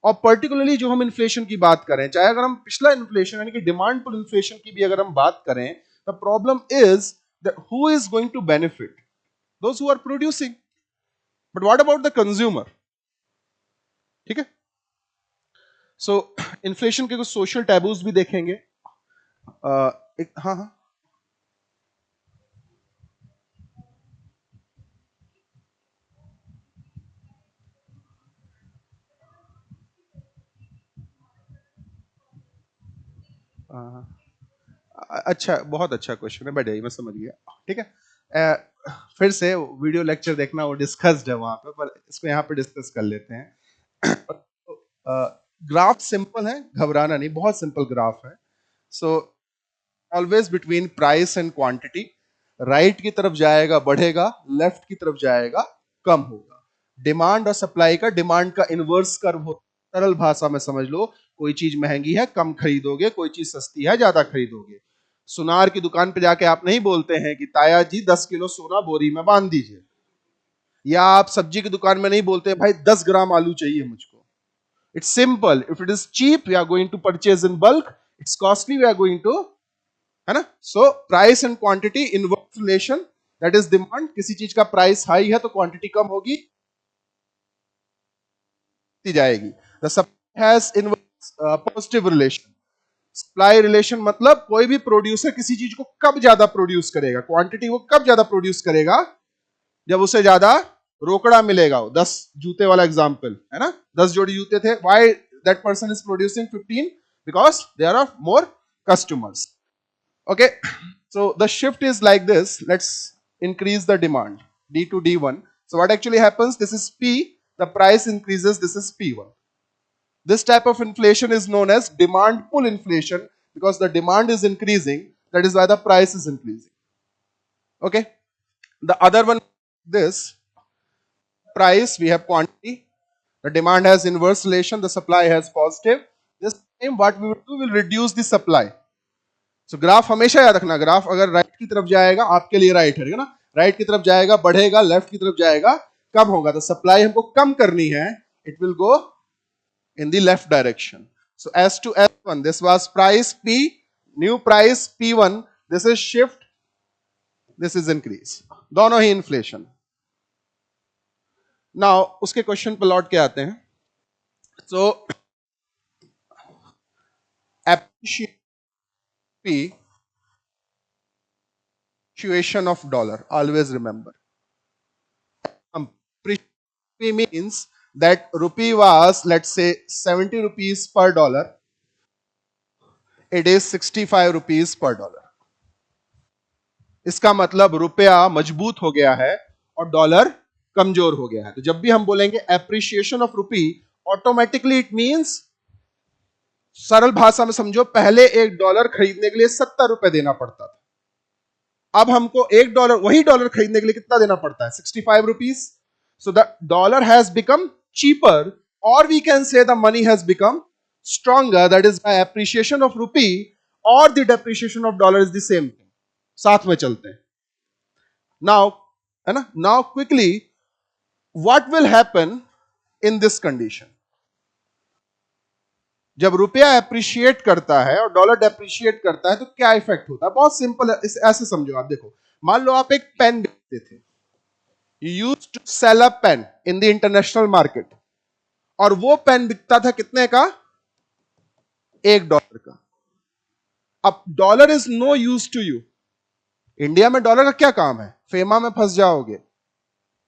और particularly जो हम inflation की बात करें, चाहे अगर हम पिछला इन्फ्लेशन यानी कि डिमांड पुल इन्फ्लेशन की भी अगर हम बात करें, the problem is that who is going to benefit? Those who are producing. But what about the consumer? ठीक है. सो इन्फ्लेशन के कुछ सोशल टैबूज भी देखेंगे. हाँ हाँ. अच्छा, बहुत अच्छा क्वेश्चन है, बढ़िया, मैं समझ गया. ठीक है. फिर से वीडियो लेक्चर देखना, वो डिस्कस्ड है वहां पे, पर इसको यहाँ पे डिस्कस कर लेते हैं. ग्राफ सिंपल है, घबराना नहीं, बहुत सिंपल ग्राफ है. So always between price and quantity. Right की तरफ जाएगा बढ़ेगा, लेफ्ट की तरफ जाएगा कम होगा. डिमांड और सप्लाई का, डिमांड का इनवर्स कर्व होता है. सरल भाषा में समझ लो, कोई चीज महंगी है कम खरीदोगे, कोई चीज सस्ती है ज्यादा खरीदोगे. सुनार की दुकान पे जाके आप नहीं बोलते हैं कि ताया जी 10 किलो सोना बोरी में बांध दीजिए. या आप सब्जी की दुकान में नहीं बोलते भाई 10 ग्राम आलू चाहिए मुझको. It's simple. If it is cheap we are going to purchase in bulk. It's costly we are going to, है ना. So price and quantity inverse relation, that is demand. किसी चीज का प्राइस हाई है तो क्वांटिटी कम होगी, जाएगी. The supply has inverse positive relation. Supply relation मतलब कोई भी प्रोड्यूसर किसी चीज को कब ज्यादा प्रोड्यूस करेगा, क्वांटिटी वो कब ज्यादा प्रोड्यूस करेगा, जब उसे ज्यादा रोकड़ा मिलेगा. 10 जूते वाला एग्जांपल है ना, 10 जोड़ी जूते थे. Why that person is producing 15? Because there are more customers. Okay. So the shift is like this. Let's increase the demand, D to D1. So what actually happens? This is P, the price increases, this is P1. This type of inflation is known as demand pull inflation, because the demand is increasing, that is why the price is increasing. Okay. The other one, this price, we have quantity, the demand has inverse relation, the supply has positive. This time what we will do, will reduce the supply. So graph हमेशा याद रखना, graph अगर right की तरफ जाएगा, आपके लिए right है ना, राइट की तरफ जाएगा बढ़ेगा, लेफ्ट की तरफ जाएगा कम होगा. तो सप्लाई हमको कम करनी है, it will go in the left direction. So S to S1, this was price P, new price P1, this is shift, this is increase. दोनों ही inflation. Now उसके क्वेश्चन पर लौट के आते हैं. So appreciation of dollar, always remember. Appreciation means that rupee was, let's say, 70 rupees per dollar, it is 65 rupees per dollar. इसका मतलब रुपया मजबूत हो गया है और डॉलर कमजोर हो गया है. तो जब भी हम बोलेंगे appreciation of rupee, automatically it means, सरल भाषा में समझो, पहले $1 खरीदने के लिए 70 रुपए देना पड़ता था. अब हमको $1, वही डॉलर खरीदने के लिए कितना देना पड़ता है? 65 rupees. So the dollar has become cheaper, or we can say the money has become stronger. That is why appreciation of rupee or the depreciation of dollar is the same thing. साथ में चलते हैं. Now, है ना? Now quickly, what will happen in this condition? जब रुपया appreciate करता है और डॉलर डेप्रिशिएट करता है तो क्या इफेक्ट होता है? बहुत सिंपल है, इसे ऐसे समझो. आप देखो, मान लो आप एक पेन बेचते थे. You used to sell a pen in the international market. और वो पेन बिकता था कितने का? $1 का। अब dollar is no use to you. India में डॉलर का क्या काम है? फेमा में फंस जाओगे,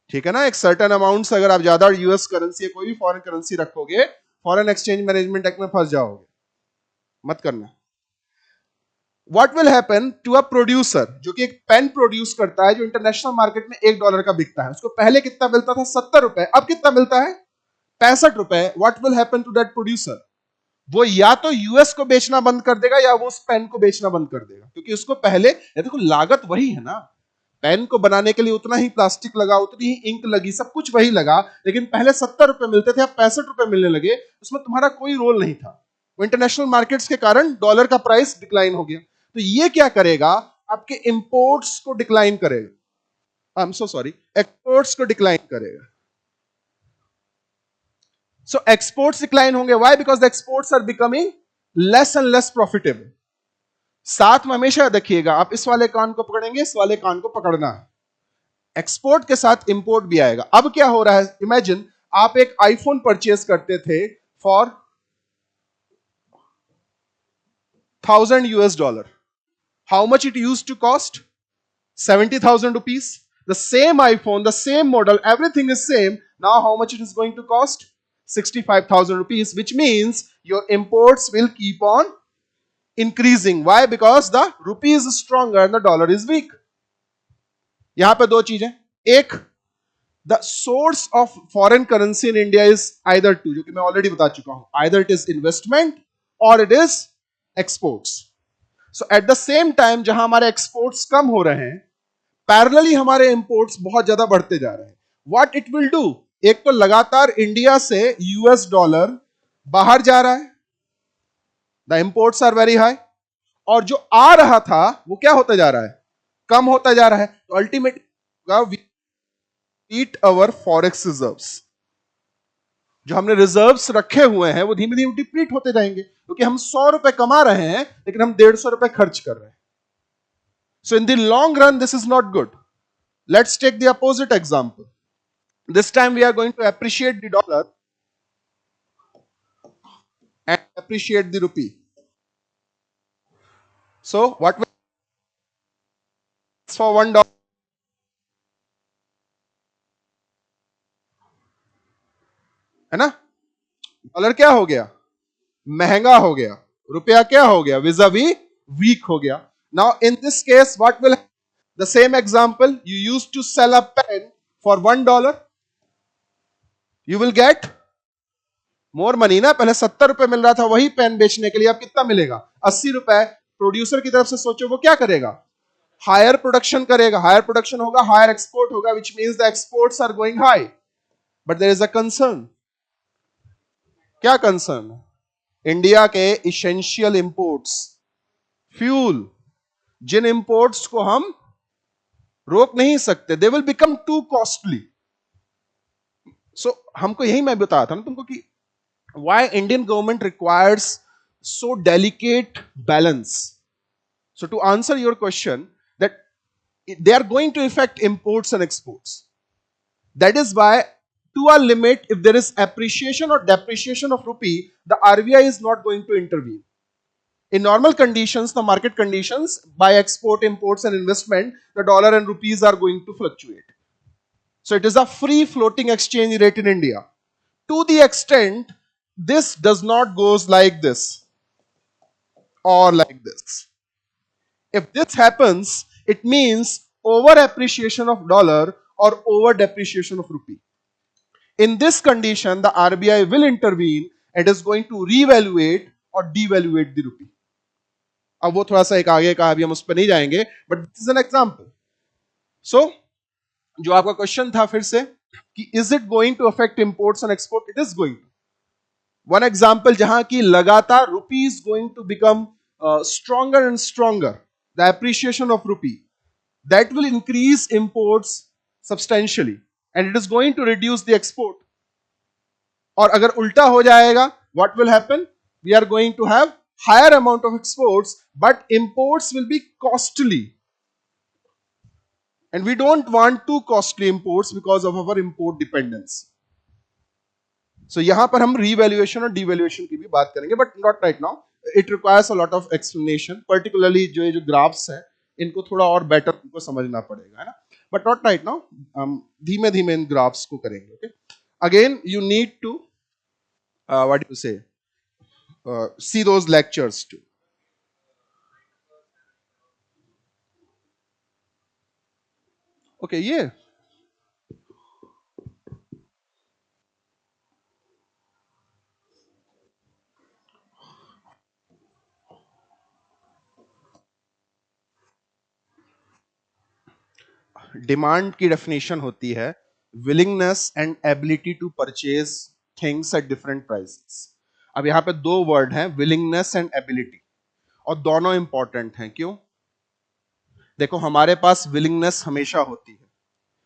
ठीक है ना। एक सर्टेन अमाउंट से अगर आप ज्यादा यूएस करेंसी या कोई भी फॉरेन करेंसी रखोगे, फॉरेन एक्सचेंज मैनेजमेंट एक्ट में फंस जाओगे, मत करना। What will happen to a producer, जो कि एक पेन प्रोड्यूस करता है, जो इंटरनेशनल मार्केट में $1 का बिकता है, उसको पहले कितना मिलता था? ₹70। अब कितना मिलता है? ₹65। What will happen to that producer? वो या तो यूएस को बेचना बंद कर देगा या वो उस पेन को बेचना बंद कर देगा, क्योंकि उसको पहले, या देखो लागत वही है ना, पेन को बनाने के लिए उतना ही प्लास्टिक लगा, उतनी ही इंक लगी, सब कुछ वही लगा, लेकिन पहले ₹70 मिलते थे, अब ₹65 मिलने लगे, उसमें तुम्हारा कोई रोल नहीं था। वो इंटरनेशनल मार्केट्स के कारण डॉलर का प्राइस डिक्लाइन हो गया। तो ये क्या करेगा? आपके इंपोर्ट्स को डिक्लाइन करेगा, I am so sorry, exports को डिक्लाइन करेगा। सो एक्सपोर्ट्स डिक्लाइन होंगे, why? Because the exports are becoming less and less profitable. साथ में हमेशा याद रखिएगा, आप इस वाले कान को पकड़ेंगे, इस वाले कान को पकड़ना है। एक्सपोर्ट के साथ इंपोर्ट भी आएगा। अब क्या हो रहा है? इमेजिन आप एक आईफोन परचेज करते थे for $1,000। How much it use to cost? ₹70,000। The same iPhone, the same model, everything is same. Now how much it is going to cost? ₹65,000, which means your imports will keep on increasing. Why? Because the rupee is stronger and the dollar is weak. यहां पे दो चीजें, एक, the source of foreign currency in India is either two, जो कि मैं already बता चुका हूं, either it is investment or it is exports. So at the same time जहां हमारे exports कम हो रहे हैं, पैरेलली हमारे इंपोर्ट्स बहुत ज्यादा बढ़ते जा रहे हैं। What it will do? एक तो लगातार इंडिया से यूएस डॉलर बाहर जा रहा है, the imports are very high, और जो आ रहा था वो क्या होता जा रहा है? कम होता जा रहा है। तो ultimate we eat our forex reserves, जो हमने रिजर्व्स रखे हुए हैं वो धीमे धीमे डिप्लीट होते जाएंगे, क्योंकि हम ₹100 कमा रहे हैं लेकिन हम ₹150 खर्च कर रहे हैं। So in the long run this is not good. Let's take the opposite example. This time we are going to appreciate the dollar and appreciate the rupee. So what will for $1? है ना? Dollar क्या हो गया? महंगा हो गया। रुपया क्या हो गया? विजावी वीक हो गया। Now in this case what will happen? The same example, you used to sell a pen for $1, you will get more money ना। पहले ₹70 मिल रहा था वही पेन बेचने के लिए, अब कितना मिलेगा? ₹80। प्रोड्यूसर की तरफ से सोचो वो क्या करेगा? हायर प्रोडक्शन करेगा, हायर प्रोडक्शन होगा, हायर एक्सपोर्ट होगा, which means the exports are going high. But there is a concern. क्या कंसर्न? इंडिया के इसेंशियल इंपोर्ट्स, फ्यूल, जिन इंपोर्ट्स को हम रोक नहीं सकते, they will become too costly. So हमको यही मैं बताया था ना तुमको कि why Indian government requires so delicate balance. So to answer your question, that they are going to affect imports and exports. That is why, to a limit, if there is appreciation or depreciation of rupee, the RBI is not going to intervene. In normal conditions, the market conditions, by export, imports and investment, the dollar and rupees are going to fluctuate. So it is a free floating exchange rate in India. To the extent this does not goes like this or like this. If this happens, it means over appreciation of dollar or over depreciation of rupee. In this condition, the RBI will intervene and is going to reevaluate or devaluate the rupee. अब वो थोड़ा सा एक आगे का, अभी हम उस पर नहीं जाएंगे, but this is an example. So जो आपका क्वेश्चन था फिर से कि is it going to affect imports and export? It is going to. One example जहां की लगातार rupee is going to become stronger and stronger, the appreciation of rupee, that will increase imports substantially and it is going to reduce the export. और अगर उल्टा हो जाएगा, what will happen? We are going to have higher amount of exports but imports will be costly, and we don't want too costly imports because of our import dependence. सो यहां पर हम revaluation और devaluation की भी बात करेंगे, but not right now. It requires a lot of explanation, particularly जो graphs हैं इनको थोड़ा और बेटर उनको समझना पड़ेगा, है ना. बट नॉट राइट नाउ, हम धीमे धीमे इन ग्राफ्स को करेंगे. Okay, again you need to what you say see those lectures too. Okay, ये डिमांड की डेफिनेशन होती है willingness and ability to purchase things at different prices. अब यहां पे दो वर्ड हैं, विलिंगनेस एंड एबिलिटी, और दोनों इंपॉर्टेंट हैं. क्यों? देखो, हमारे पास विलिंगनेस हमेशा होती है.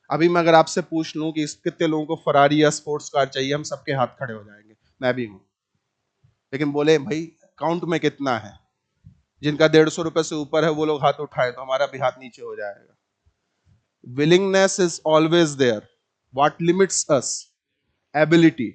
अभी मैं अगर आपसे पूछ लूं कि कितने लोगों को फरारी या स्पोर्ट्स कार चाहिए, हम सबके हाथ खड़े हो जाएंगे, मैं भी हूं. लेकिन बोले भाई काउंट में कितना है, जिनका 150 रुपए से ऊपर है वो लोग हाथ उठाए तो हमारा भी हाथ नीचे हो जाएगा. willingness is always there. What limits us? Ability.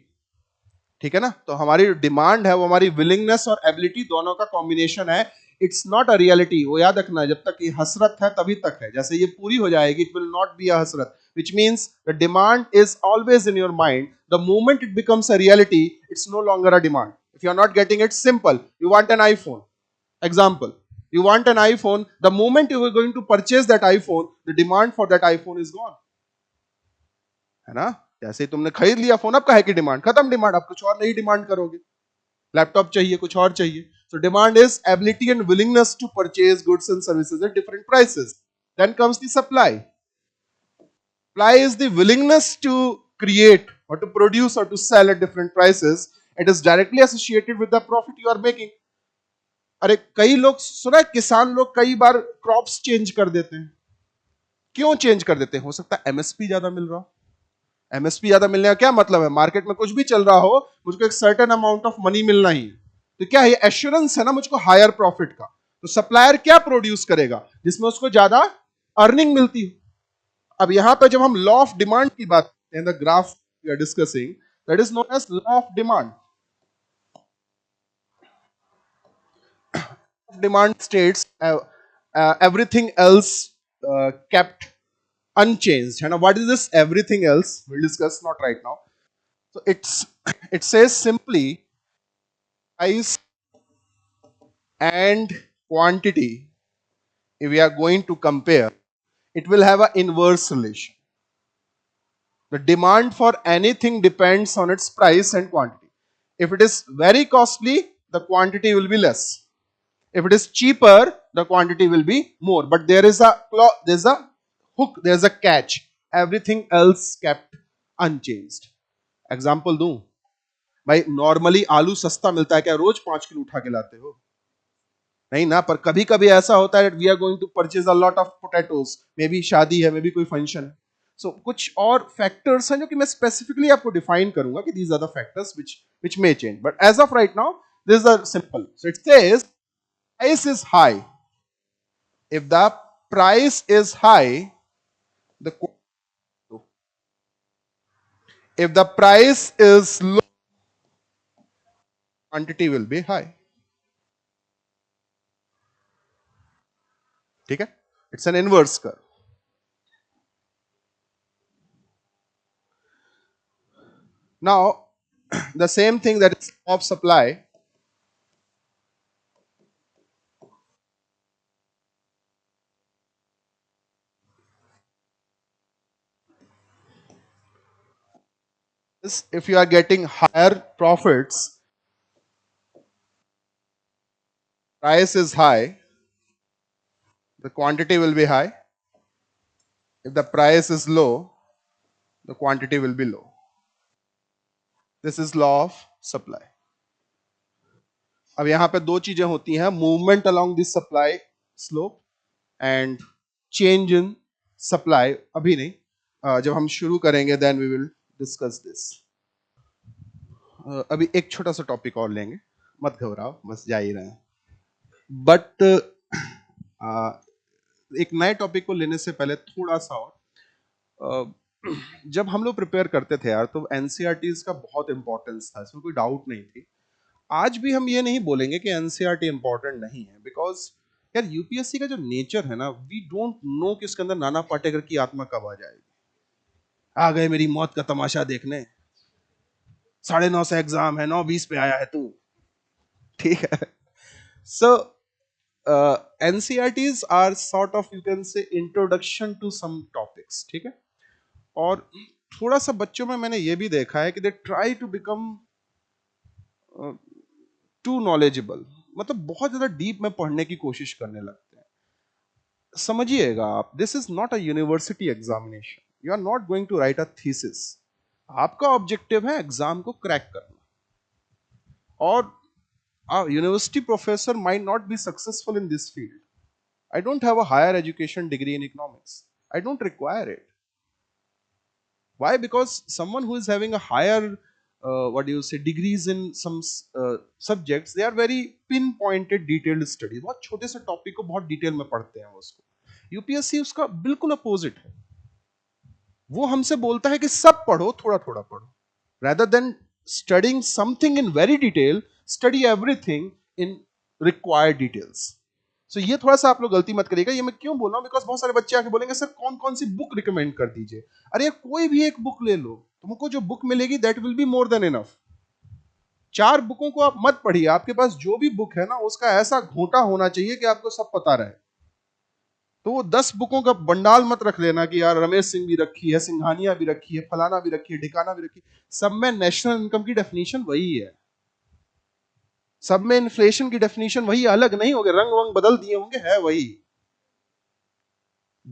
ठीक है ना. तो हमारी डिमांड है वो हमारी विलिंगनेस और एबिलिटी दोनों का कॉम्बिनेशन है. It's not a reality. वो याद रखना, जब तक ये हसरत है तभी तक है. जैसे ये पूरी हो जाएगी, it will not be a Hasrat, which means the demand is always in your mind. The moment it becomes a reality, it's no longer a demand. If you are not getting it, simple. You want an iPhone. Example, you want an iPhone. The moment you are going to purchase that iPhone, the demand for that iPhone is gone. है ना. जैसे ही तुमने खरीद लिया phone, अब काहे की demand खत्म. डिमांड आप कुछ और नहीं डिमांड करोगे. लैपटॉप चाहिए, कुछ और चाहिए. So demand is ability and willingness to purchase goods and services at different prices. Then comes the supply. Supply is the willingness to create or to produce or to sell at different prices. It is directly associated with the profit you are making. अरे कई लोग सुना है, किसान लोग कई बार crops change कर देते हैं. क्यों चेंज कर देते हैं? हो सकता है एमएसपी ज्यादा मिल रहा हो. एमएसपी ज्यादा मिलने का क्या मतलब है? मार्केट में कुछ भी चल रहा हो, मुझको एक सर्टेन अमाउंट ऑफ मनी मिलना ही है. तो क्या है, एश्योरेंस है ना मुझको हायर प्रॉफिट का. तो सप्लायर क्या प्रोड्यूस करेगा जिसमें उसको ज्यादा अर्निंग मिलती हो. अब यहां पे जब हम लॉ ऑफ डिमांड की बात करते हैं, the graph we are discussing, that is known as law of demand. Demand states everything else kept unchanged. And what is this everything else? We'll discuss not right now. So it says simply price and quantity. If we are going to compare, it will have an inverse relation. The demand for anything depends on its price and quantity. If it is very costly, the quantity will be less. If it is cheaper, the quantity will be more. But there's a hook, there's a catch. Everything else kept unchanged. Example दूं, भाई normally आलू सस्ता मिलता है क्या? रोज 5 kilo उठा के लाते हो? नहीं ना. पर कभी कभी ऐसा होता है we are going to purchase a lot of potatoes, maybe शादी है, मे बी कोई फंक्शन है. सो कुछ और फैक्टर्स हैं जो कि मैं स्पेसिफिकली आपको डिफाइन करूंगा कि these are the factors which may change. But as of right now, this is a simple. So it says price is high. If the price is high, the if the price is low, quantity will be high. ठीक है. It's an inverse curve. Now, the same thing that is of supply is if you are getting higher profits, price is high, the quantity will be high. If the price is low, the quantity will be low. This is law of supply. अब यहां पे दो चीजें होती हैं, movement along this supply slope and change in supply. अभी नहीं, जब हम शुरू करेंगे then we will discuss this. अभी एक छोटा सा टॉपिक और लेंगे, मत घबराओ, बस जा ही रहे हैं. बट एक नए टॉपिक को लेने से पहले थोड़ा सा और जब हम लोग प्रिपेयर करते थे यार, तो एनसीईआरटीज का बहुत इंपॉर्टेंस था, इसमें कोई डाउट नहीं थी। आज भी हम ये नहीं बोलेंगे कि एनसीईआरटी इंपॉर्टेंट नहीं है, बिकॉज यार यूपीएससी का जो नेचर है ना, वी डोंट नो कि उसके अंदर नाना पाटेकर की आत्मा कब आ जाएगी। आ गए मेरी मौत का तमाशा देखने, 9:30 से एग्जाम है, 9:20 पे आया है तू, ठीक है। So NCERTs are sort of, you can say, introduction to some topics, ठीक है। और थोड़ा सा बच्चों में मैंने ये भी देखा है कि they try to become too knowledgeable, मतलब बहुत ज्यादा डीप में पढ़ने की कोशिश करने लगते हैं। समझिएगा आप, this is not a university examination, you are not going to write a thesis. आपका ऑब्जेक्टिव है एग्जाम को क्रैक करना। और a university professor might not be successful in this field. I don't have a higher education degree in economics. I don't require it. Why? Because someone who is having a higher, what do you say, degrees in some subjects, they are very pinpointed, detailed studies. बहुत छोटे से topic को बहुत detail में पढ़ते हैं वो उसको। यूपीएससी उसका बिल्कुल अपोजिट है। वो हमसे बोलता है कि सब पढ़ो, थोड़ा थोड़ा पढ़ो, rather than studying something in very detail, study everything in required details. So ये थोड़ा सा आप लोग गलती मत करिएगा। ये मैं क्यों बोल रहा हूँ, बिकॉज बहुत सारे बच्चे आके बोलेंगे सर कौन कौन सी बुक रिकमेंड कर दीजिए। अरे कोई भी एक बुक ले लो, तुमको जो बुक मिलेगी that will be more than enough. 4 बुकों को आप मत पढ़िए, आपके पास जो भी बुक है ना उसका ऐसा घोंटा होना चाहिए कि आपको सब पता रहे। तो वो 10 बुकों का बंडाल मत रख लेना कि यार रमेश सिंह भी रखी है, सिंघानिया भी रखी है, फलाना भी रखी है, ढिकाना भी रखी है। सब में नेशनल इनकम की डेफिनेशन वही है, सब में इन्फ्लेशन की डेफिनेशन वही, अलग नहीं हो गए, रंग वंग बदल दिए होंगे, है वही।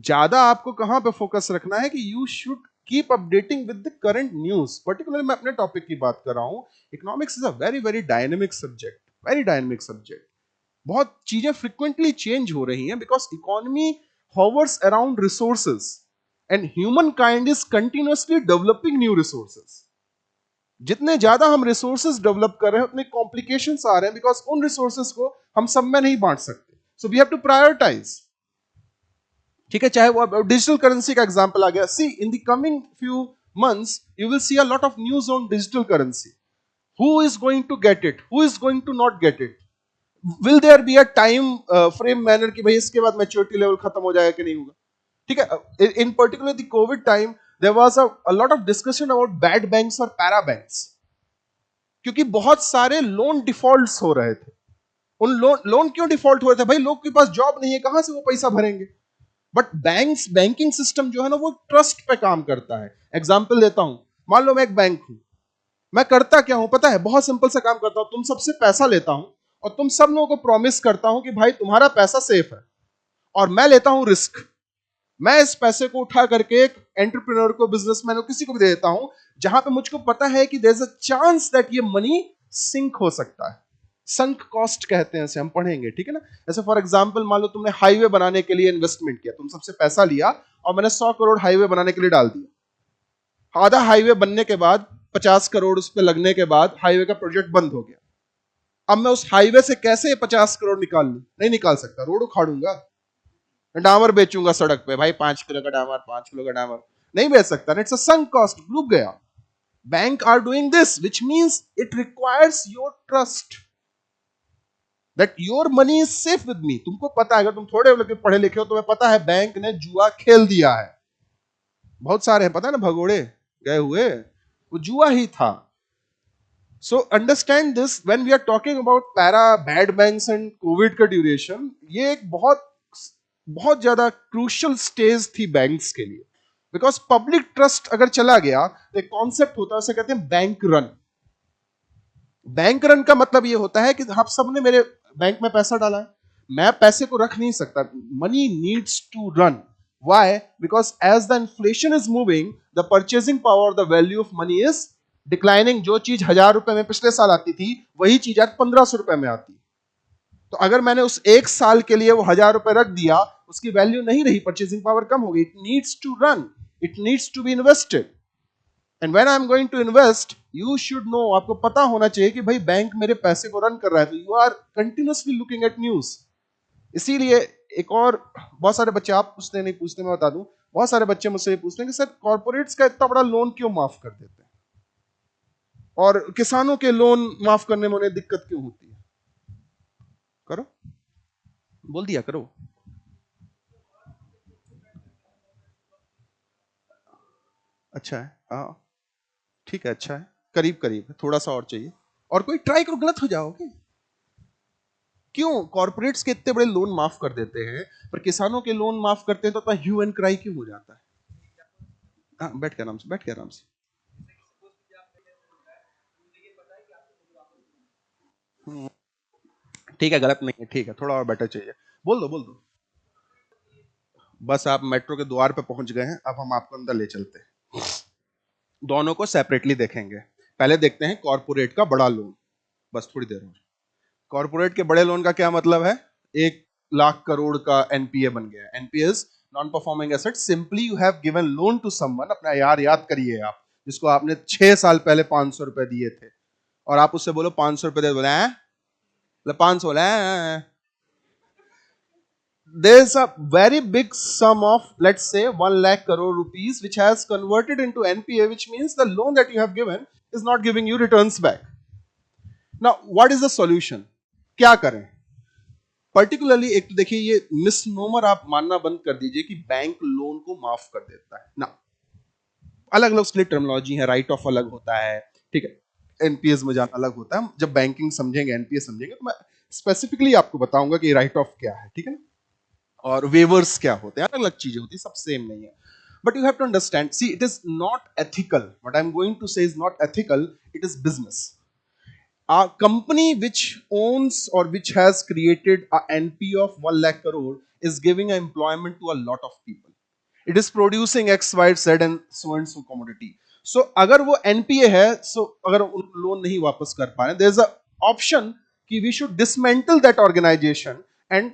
ज्यादा आपको कहां पे फोकस रखना है कि you should keep updating with the current news. Particularly मैं अपने टॉपिक की बात कर रहा हूं। Economics is a very very dynamic subject, very dynamic subject. बहुत चीजें फ्रिक्वेंटली चेंज हो रही हैं because economy hovers around resources and humankind is continuously developing new resources. जितने ज्यादा हम रिसोर्सेज डेवलप कर रहे हैं उतने कॉम्प्लिकेशंस आ रहे हैं, बिकॉज उन रिसोर्सेज को हम सब में नहीं बांट सकते। So we have to prioritise, ठीक है। चाहे वो डिजिटल करेंसी का एग्जांपल आ गया, see in the coming few months you will see a lot of news on digital currency. Who is going to get it, who is going to not get it, will there be a time frame manner कि भाई इसके बाद maturity level खत्म हो जाएगा कि नहीं होगा, ठीक है। In particular the COVID time there was a lot of discussion about bad banks और पैरा बैंक्स, क्योंकि बहुत सारे लोन डिफॉल्ट्स हो रहे थे। उन लोन क्यों डिफॉल्ट हो रहे थे, भाई लोग के पास जॉब नहीं है, कहां से वो पैसा भरेंगे। बट बैंक्स, बैंकिंग सिस्टम जो है ना वो ट्रस्ट पे काम करता है। एग्जांपल देता हूं, मान लो मैं एक बैंक हूं, मैं करता क्या हूं पता है, बहुत सिंपल सा काम करता हूं। तुम सबसे पैसा लेता हूं और तुम सब लोगों को प्रॉमिस करता हूं कि भाई तुम्हारा पैसा सेफ है, और मैं लेता हूं रिस्क। मैं इस पैसे को उठा करके एक एंटरप्रेन्योर को, बिजनेसमैन को, किसी को भी दे देता हूं, जहां पे मुझको पता है कि there is a chance that ये मनी सिंक हो सकता है। संक कॉस्ट कहते हैं इसे, हम पढ़ेंगे, ठीक है ना। जैसे फॉर एग्जांपल मान लो तुमने हाईवे बनाने के लिए इन्वेस्टमेंट किया, तुम सबसे पैसा लिया और मैंने 100 करोड़ हाईवे बनाने के लिए डाल दिया। आधा हाईवे बनने के बाद 50 करोड़ उस पर लगने के बाद हाईवे का प्रोजेक्ट बंद हो गया। अब मैं उस हाईवे से कैसे 50 करोड़ निकाल लूं, नहीं निकाल सकता, रोड उखाड़ूंगा, डामर बेचूंगा सड़क पे, भाई 5 किलो का डामर, 5 किलो का डामर नहीं बेच सकता। इट्स अ संक कॉस्ट, डूब गया। Bank are doing this which means it requires your trust that your money is safe with me. तुमको पता है, अगर तुम थोड़े लोग पढ़े लिखे हो, तुम्हें पता है बैंक ने जुआ खेल दिया है। बहुत सारे हैं, पता है ना, भगोड़े गए हुए, वो जुआ ही था। So understand this when we are talking about para, bad banks and COVID का ड्यूरेशन। ये एक बहुत बहुत ज्यादा क्रूशियल स्टेज थी बैंक्स के लिए, बिकॉज पब्लिक ट्रस्ट अगर चला गया तो एक कॉन्सेप्ट होता है, उसे कहते हैं बैंक रन। बैंक रन का मतलब ये होता है कि आप सबने मेरे बैंक में पैसा डाला है, मैं पैसे को रख नहीं सकता, money needs to run. Why? Because as the inflation is moving, the purchasing power, the value of money is declining. जो चीज 1000 रुपए में पिछले साल आती थी, वही चीज आज 1500 रुपए में आती। तो अगर मैंने उस एक साल के लिए वो 1000 रुपए रख दिया, उसकी वैल्यू नहीं रही, परचेजिंग पावर कम हो गई। It needs to run, it needs to be invested. And when I am going to invest, you should know, आपको पता होना चाहिए कि भाई बैंक मेरे पैसे को रन कर रहा है। तो you are continuously looking at news. इसीलिए एक और, बहुत सारे बच्चे आप पूछते नहीं पूछते, मैं बता दूं, बहुत सारे बच्चे मुझसे ये पूछते हैं कि सर कॉर्पोरेट्स का इतना बड़ा लोन क्यों माफ कर देते हैं और किसानों के लोन माफ करने में उन्हें दिक्कत क्यों होती है? करो, बोल दिया करो। अच्छा है, हाँ ठीक है, अच्छा है, करीब करीब है, थोड़ा सा और चाहिए। और कोई ट्राई करो, गलत हो जाओगे। क्यों कॉर्पोरेट्स के इतने बड़े लोन माफ कर देते हैं पर किसानों के लोन माफ करते हैं तो इतना ह्यू एंड क्राई क्यों हो जाता है? हाँ, बैठ के आराम से, बैठ के आराम से। हम्म, ठीक है, गलत नहीं है, ठीक है, थोड़ा और बेटर चाहिए। बोल दो, बोल दो। बस आप मेट्रो के द्वार पे पहुंच गए हैं, अब हम आपको अंदर ले चलते हैं। दोनों को सेपरेटली देखेंगे। पहले देखते हैं कॉर्पोरेट का बड़ा लोन। बस थोड़ी देर और। कॉर्पोरेट के बड़े लोन का क्या मतलब है? 1 लाख करोड़ का एनपीए बन गया। NPA is non performing asset. Simply you have given loan to someone. अपना यार याद करिए आप, जिसको आपने 6 साल पहले 500 रुपए दिए थे और आप उससे बोलो 500 रुपए दे, बोले 500, बोले there's a very big sum of, let's say, 1 lakh crore rupees which has converted into NPA, which means the loan that you have given is not giving you returns back. Now what is the solution? क्या करें? Particularly एक तो देखिए, ये misnomer आप मानना बंद कर दीजिए कि बैंक लोन को माफ कर देता है ना। अलग अलग उसके लिए टर्मिनोलॉजी है, राइट ऑफ अलग होता है, ठीक है, एनपीएस में जाना अलग होता है। जब बैंकिंग समझेंगे, एनपीएस समझेंगे, तो मैं स्पेसिफिकली आपको बताऊंगा कि राइट ऑफ क्या है, ठीक है ना, और वेवर्स क्या होते हैं, अलग अलग चीजें होती है, सब सेम नहीं है। But you have to understand, see, it is not ethical. What I'm going to say is not ethical, it is business. A company which owns or which has created a NP of 1 lakh crore is giving employment to a lot of people. It is producing X, Y, Z and so commodity. So अगर वो NPA है, so अगर उन loan नहीं वापस कर पा रहे, there is a option कि we should dismantle that organization and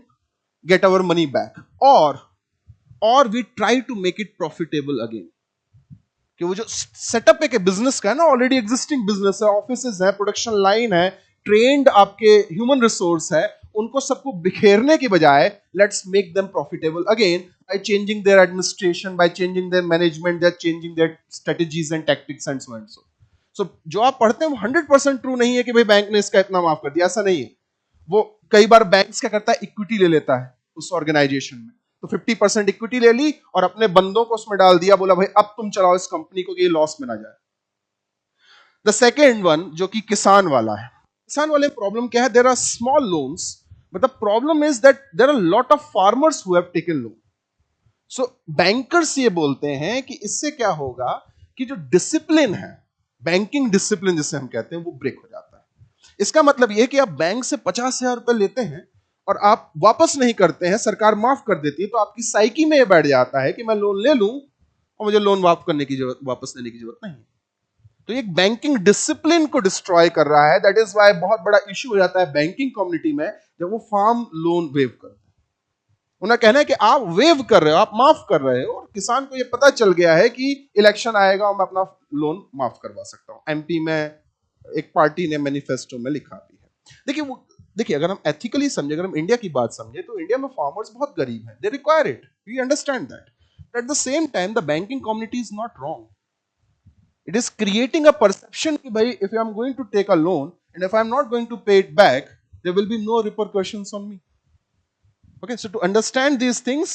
get our money back, or we try to make it profitable again. कि वो जो सेटअप है कि बिजनेस का है ना, ऑलरेडी एग्जिस्टिंग बिजनेस है, ऑफिसेज है, प्रोडक्शन लाइन है, ट्रेंड आपके ह्यूमन रिसोर्स है, उनको सबको बिखेरने की बजाय let's make them profitable again by changing their administration, by changing their management, their changing their strategies and tactics and so and so. So जो आप पढ़ते हैं वो 100% ट्रू नहीं है कि भाई बैंक ने इसका इतना माफ कर दिया, ऐसा नहीं है। वो कई बार बैंक क्या करता है, इक्विटी ले लेता है उस ऑर्गेनाइजेशन में, तो 50% इक्विटी ले ली और अपने बंदों को उसमें डाल दिया, बोला भाई अब तुम चलाओ इस कंपनी को कि ये लॉस में ना जाए। द सेकेंड वन जो कि किसान वाला है, किसान वाले प्रॉब्लम क्या है, there are small loans, but the problem is that there are lot of farmers who have taken loan. So bankers ये बोलते हैं कि इससे क्या होगा कि जो डिसिप्लिन है, बैंकिंग डिसिप्लिन जिसे हम कहते हैं, वो ब्रेक हो जाता है। इसका मतलब यह कि आप बैंक से 50,000 रुपए लेते हैं और आप वापस नहीं करते हैं, सरकार माफ कर देती है, तो आपकी साइकी में यह बैठ जाता है कि मैं लोन ले लूं और मुझे लोन वापस करने की जरूरत, वापस लेने की जरूरत नहीं। तो एक बैंकिंग डिसिप्लिन को डिस्ट्रॉय कर रहा है। दैट इज वाई बहुत बड़ा इश्यू हो जाता है बैंकिंग कम्युनिटी में जब वो फार्म लोन वेव करते हैं। उन्हें कहना है कि आप वेव कर रहे हो, आप माफ कर रहे हो, और किसान को यह पता चल गया है कि इलेक्शन आएगा और मैं अपना लोन माफ करवा सकता हूं। एमपी में एक पार्टी ने मैनिफेस्टो में लिखा भी है। देखिए वो, देखिए अगर हम एथिकली समझे, अगर हम इंडिया की बात समझे, तो इंडिया में फार्मर्स बहुत गरीब हैं, they require it, we understand that. At the same time the banking community is not wrong, it is creating a perception कि भाई if I am going to take a loan and if I am not going to pay it back, there will be no repercussions on me. Okay, so to understand these things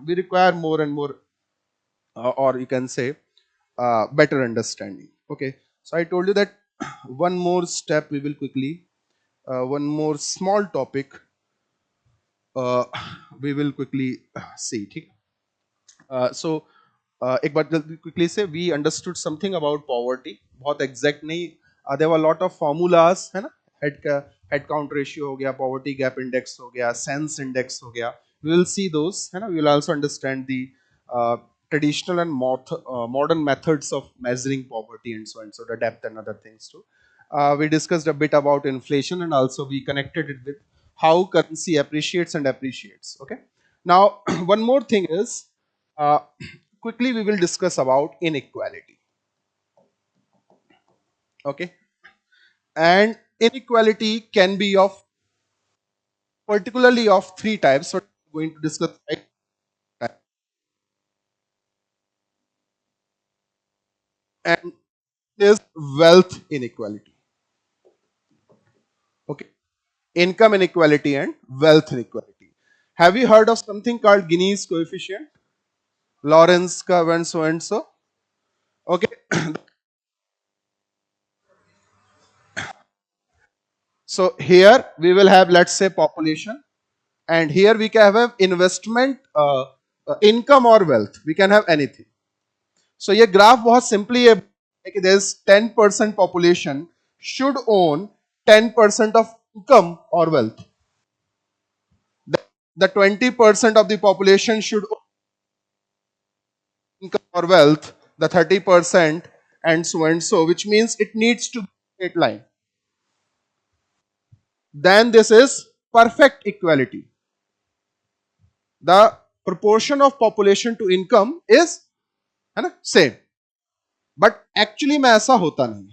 we require more and more, or you can say better understanding. Okay, so I told you that one more step we will quickly, one more small topic uh, we will quickly see, ठीक है? So एक बार जल्दी quickly से, we understood something about poverty, बहुत exact नहीं, there were lot of formulas, है ना, head का हेड काउंट रेशियो हो गया, पॉवर्टी गैप इंडेक्स हो गया, सेंस इंडेक्स हो गया, वी विल सी दोस, है ना, we will also understand the traditional and modern methods of measuring poverty and so the depth and other things too. We discussed a bit about inflation and also we connected it with how currency appreciates and appreciates. Okay, now one more thing is, uh, quickly we will discuss about inequality. Okay, and inequality can be of, particularly of three types. So we're going to discuss, right? and is wealth inequality. Okay, income inequality and wealth inequality. Have you heard of something called Gini's coefficient? Lawrence curve and so and so. Okay, so here we will have, let's say, population, and here we can have investment, income or wealth. We can have anything. So ये graph बहुत simply है कि there is 10% population should own 10% of income or wealth. The 20% of the population should own income or wealth, the 30% and so, which means it needs to be a straight line. Then this is perfect equality. The proportion of population to income is है ना same, but actually में ऐसा होता नहीं.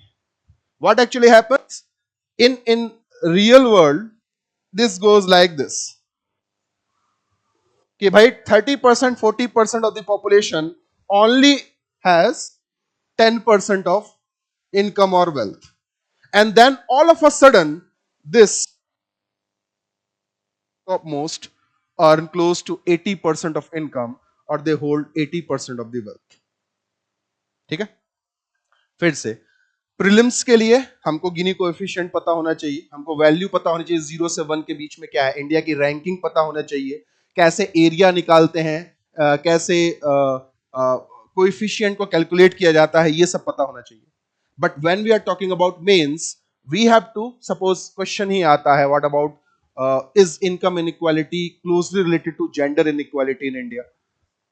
What actually happens in real world? This goes like this कि भाई 30% 40% of the population only has 10% of income or wealth, and then all of a sudden this topmost earn close to 80% of income or they hold 80% of the wealth. ठीक है, फिर से prelims के लिए हमको गिनी coefficient पता होना चाहिए, हमको वैल्यू पता होनी चाहिए 0 से 1 के बीच में क्या है, इंडिया की रैंकिंग पता होना चाहिए, कैसे एरिया निकालते हैं, कैसे कोएफिशिएंट को कैलकुलेट किया जाता है, ये सब पता होना चाहिए. But when we are talking about mains, we have to suppose question ही आता है, what about is income inequality closely related to gender inequality in India,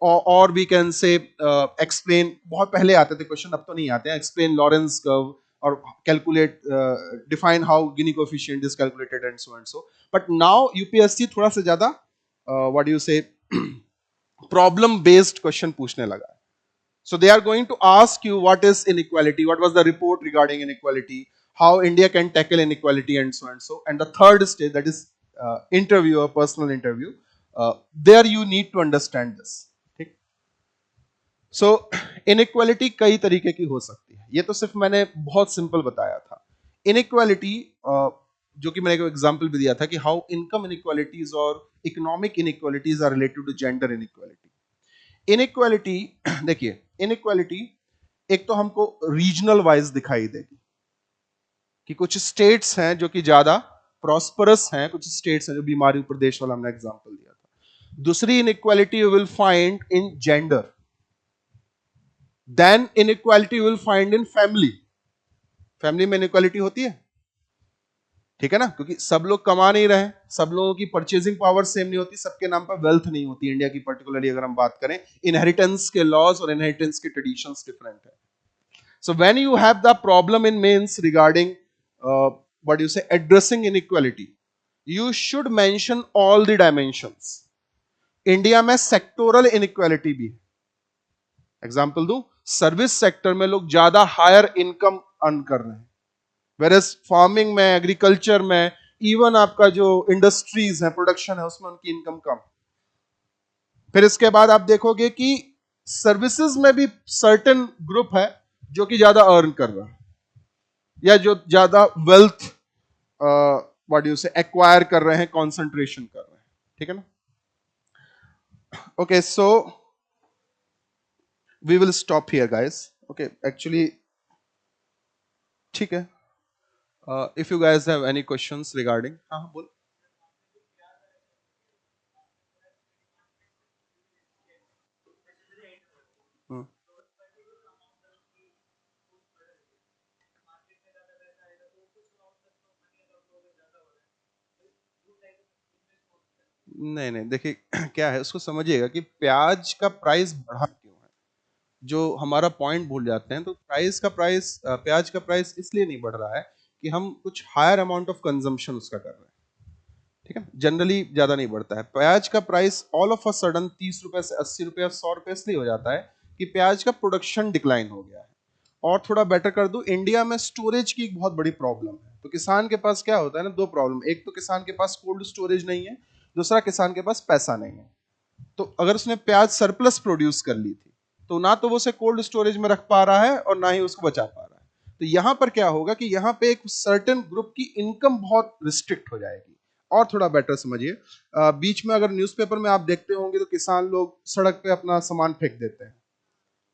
और वी कैन से एक्सप्लेन, बहुत पहले आते थे क्वेश्चन, अब तो नहीं आते हैं, एक्सप्लेन लॉरेंस कर्व और calculate define how Guinea coefficient is calculated and so. But now UPSC थोड़ा सा ज्यादा व्हाट यू से प्रॉब्लम बेस्ड क्वेश्चन पूछने लगा. So they are going to ask you what is inequality, what was the report regarding inequality, how India can tackle inequality and so and so. And the third stage, that is interview or personal interview, there you need to understand this. ठीक. So inequality कई तरीके की हो सकती है, ये तो सिर्फ मैंने बहुत सिंपल बताया था. Inequality जो कि मैंने एक एग्जांपल भी दिया था कि हाउ इनकम इनइक्वालिटीज और economic inequalities are related to gender inequality. Inequality देखिए, इनइक्वालिटी एक तो हमको रीजनल वाइज दिखाई देगी कि कुछ स्टेट्स हैं जो कि ज्यादा प्रॉस्परस हैं, कुछ स्टेट्स हैं जो बीमारी प्रदेश वाला हमने एग्जांपल दिया था. दूसरी inequality you will find in gender. Then inequality you will find in family. Family में इनइक्वालिटी होती है, ठीक है ना, क्योंकि सब लोग कमा नहीं रहे, सब लोगों की परचेजिंग पावर सेम नहीं होती, सबके नाम पर वेल्थ नहीं होती. इंडिया की पर्टिकुलरली अगर हम बात करें, इनहेरिटेंस के लॉज और इनहेरिटेंस के ट्रेडिशंस डिफरेंट है. So when you have the problem in mains regarding what you say addressing inequality, you should mention all the dimensions. India में सेक्टोरल इनइक्वालिटी भी है. एग्जांपल दूं, सर्विस सेक्टर में लोग ज्यादा हायर इनकम अर्न कर रहे हैं, वेरस फार्मिंग में, एग्रीकल्चर में, इवन आपका जो इंडस्ट्रीज है, प्रोडक्शन है, उसमें उनकी इनकम कम. फिर इसके बाद आप देखोगे कि सर्विसेज में भी सर्टेन ग्रुप है जो कि ज्यादा अर्न कर रहा है या जो ज्यादा वेल्थ व्हाट यू से एक्वायर कर रहे हैं, कंसंट्रेशन कर रहे हैं. ठीक है ना. Okay, so we will stop here guys. Okay, actually ठीक है. If you guys have any questions regarding, हाँ बोल. नहीं नहीं, देखिए क्या है, उसको समझिएगा कि प्याज का प्राइस बढ़ा क्यों है. जो हमारा पॉइंट भूल जाते हैं, तो प्राइस प्याज का प्राइस इसलिए नहीं बढ़ रहा है कि हम कुछ हायर अमाउंट ऑफ कंजम्पशन उसका कर रहे हैं. ठीक है, जनरली ज्यादा नहीं बढ़ता है. प्याज का price all of a sudden 30 रुपए से 80 रुपए और 100 रुपए इसलिए हो जाता है कि प्याज का प्रोडक्शन डिक्लाइन हो गया है. और थोड़ा बेटर कर दूं, इंडिया में स्टोरेज की एक बहुत बड़ी प्रॉब्लम है. तो किसान के पास क्या होता है ना, दो प्रॉब्लम. एक तो किसान के पास कोल्ड स्टोरेज नहीं है, दूसरा किसान के पास पैसा नहीं है. तो अगर उसने प्याज सरप्लस प्रोड्यूस कर ली थी, तो ना तो वो उसे कोल्ड स्टोरेज में रख पा रहा है और ना ही उसको बचा पा रहा है। तो यहां पर क्या होगा कि यहां पे एक सर्टेन ग्रुप की इनकम बहुत रिस्ट्रिक्ट हो जाएगी। और थोड़ा बेटर समझिए, बीच में अगर न्यूज़पेपर में आप देखते होंगे तो किसान लोग सड़क पे अपना सामान फेंक देते हैं,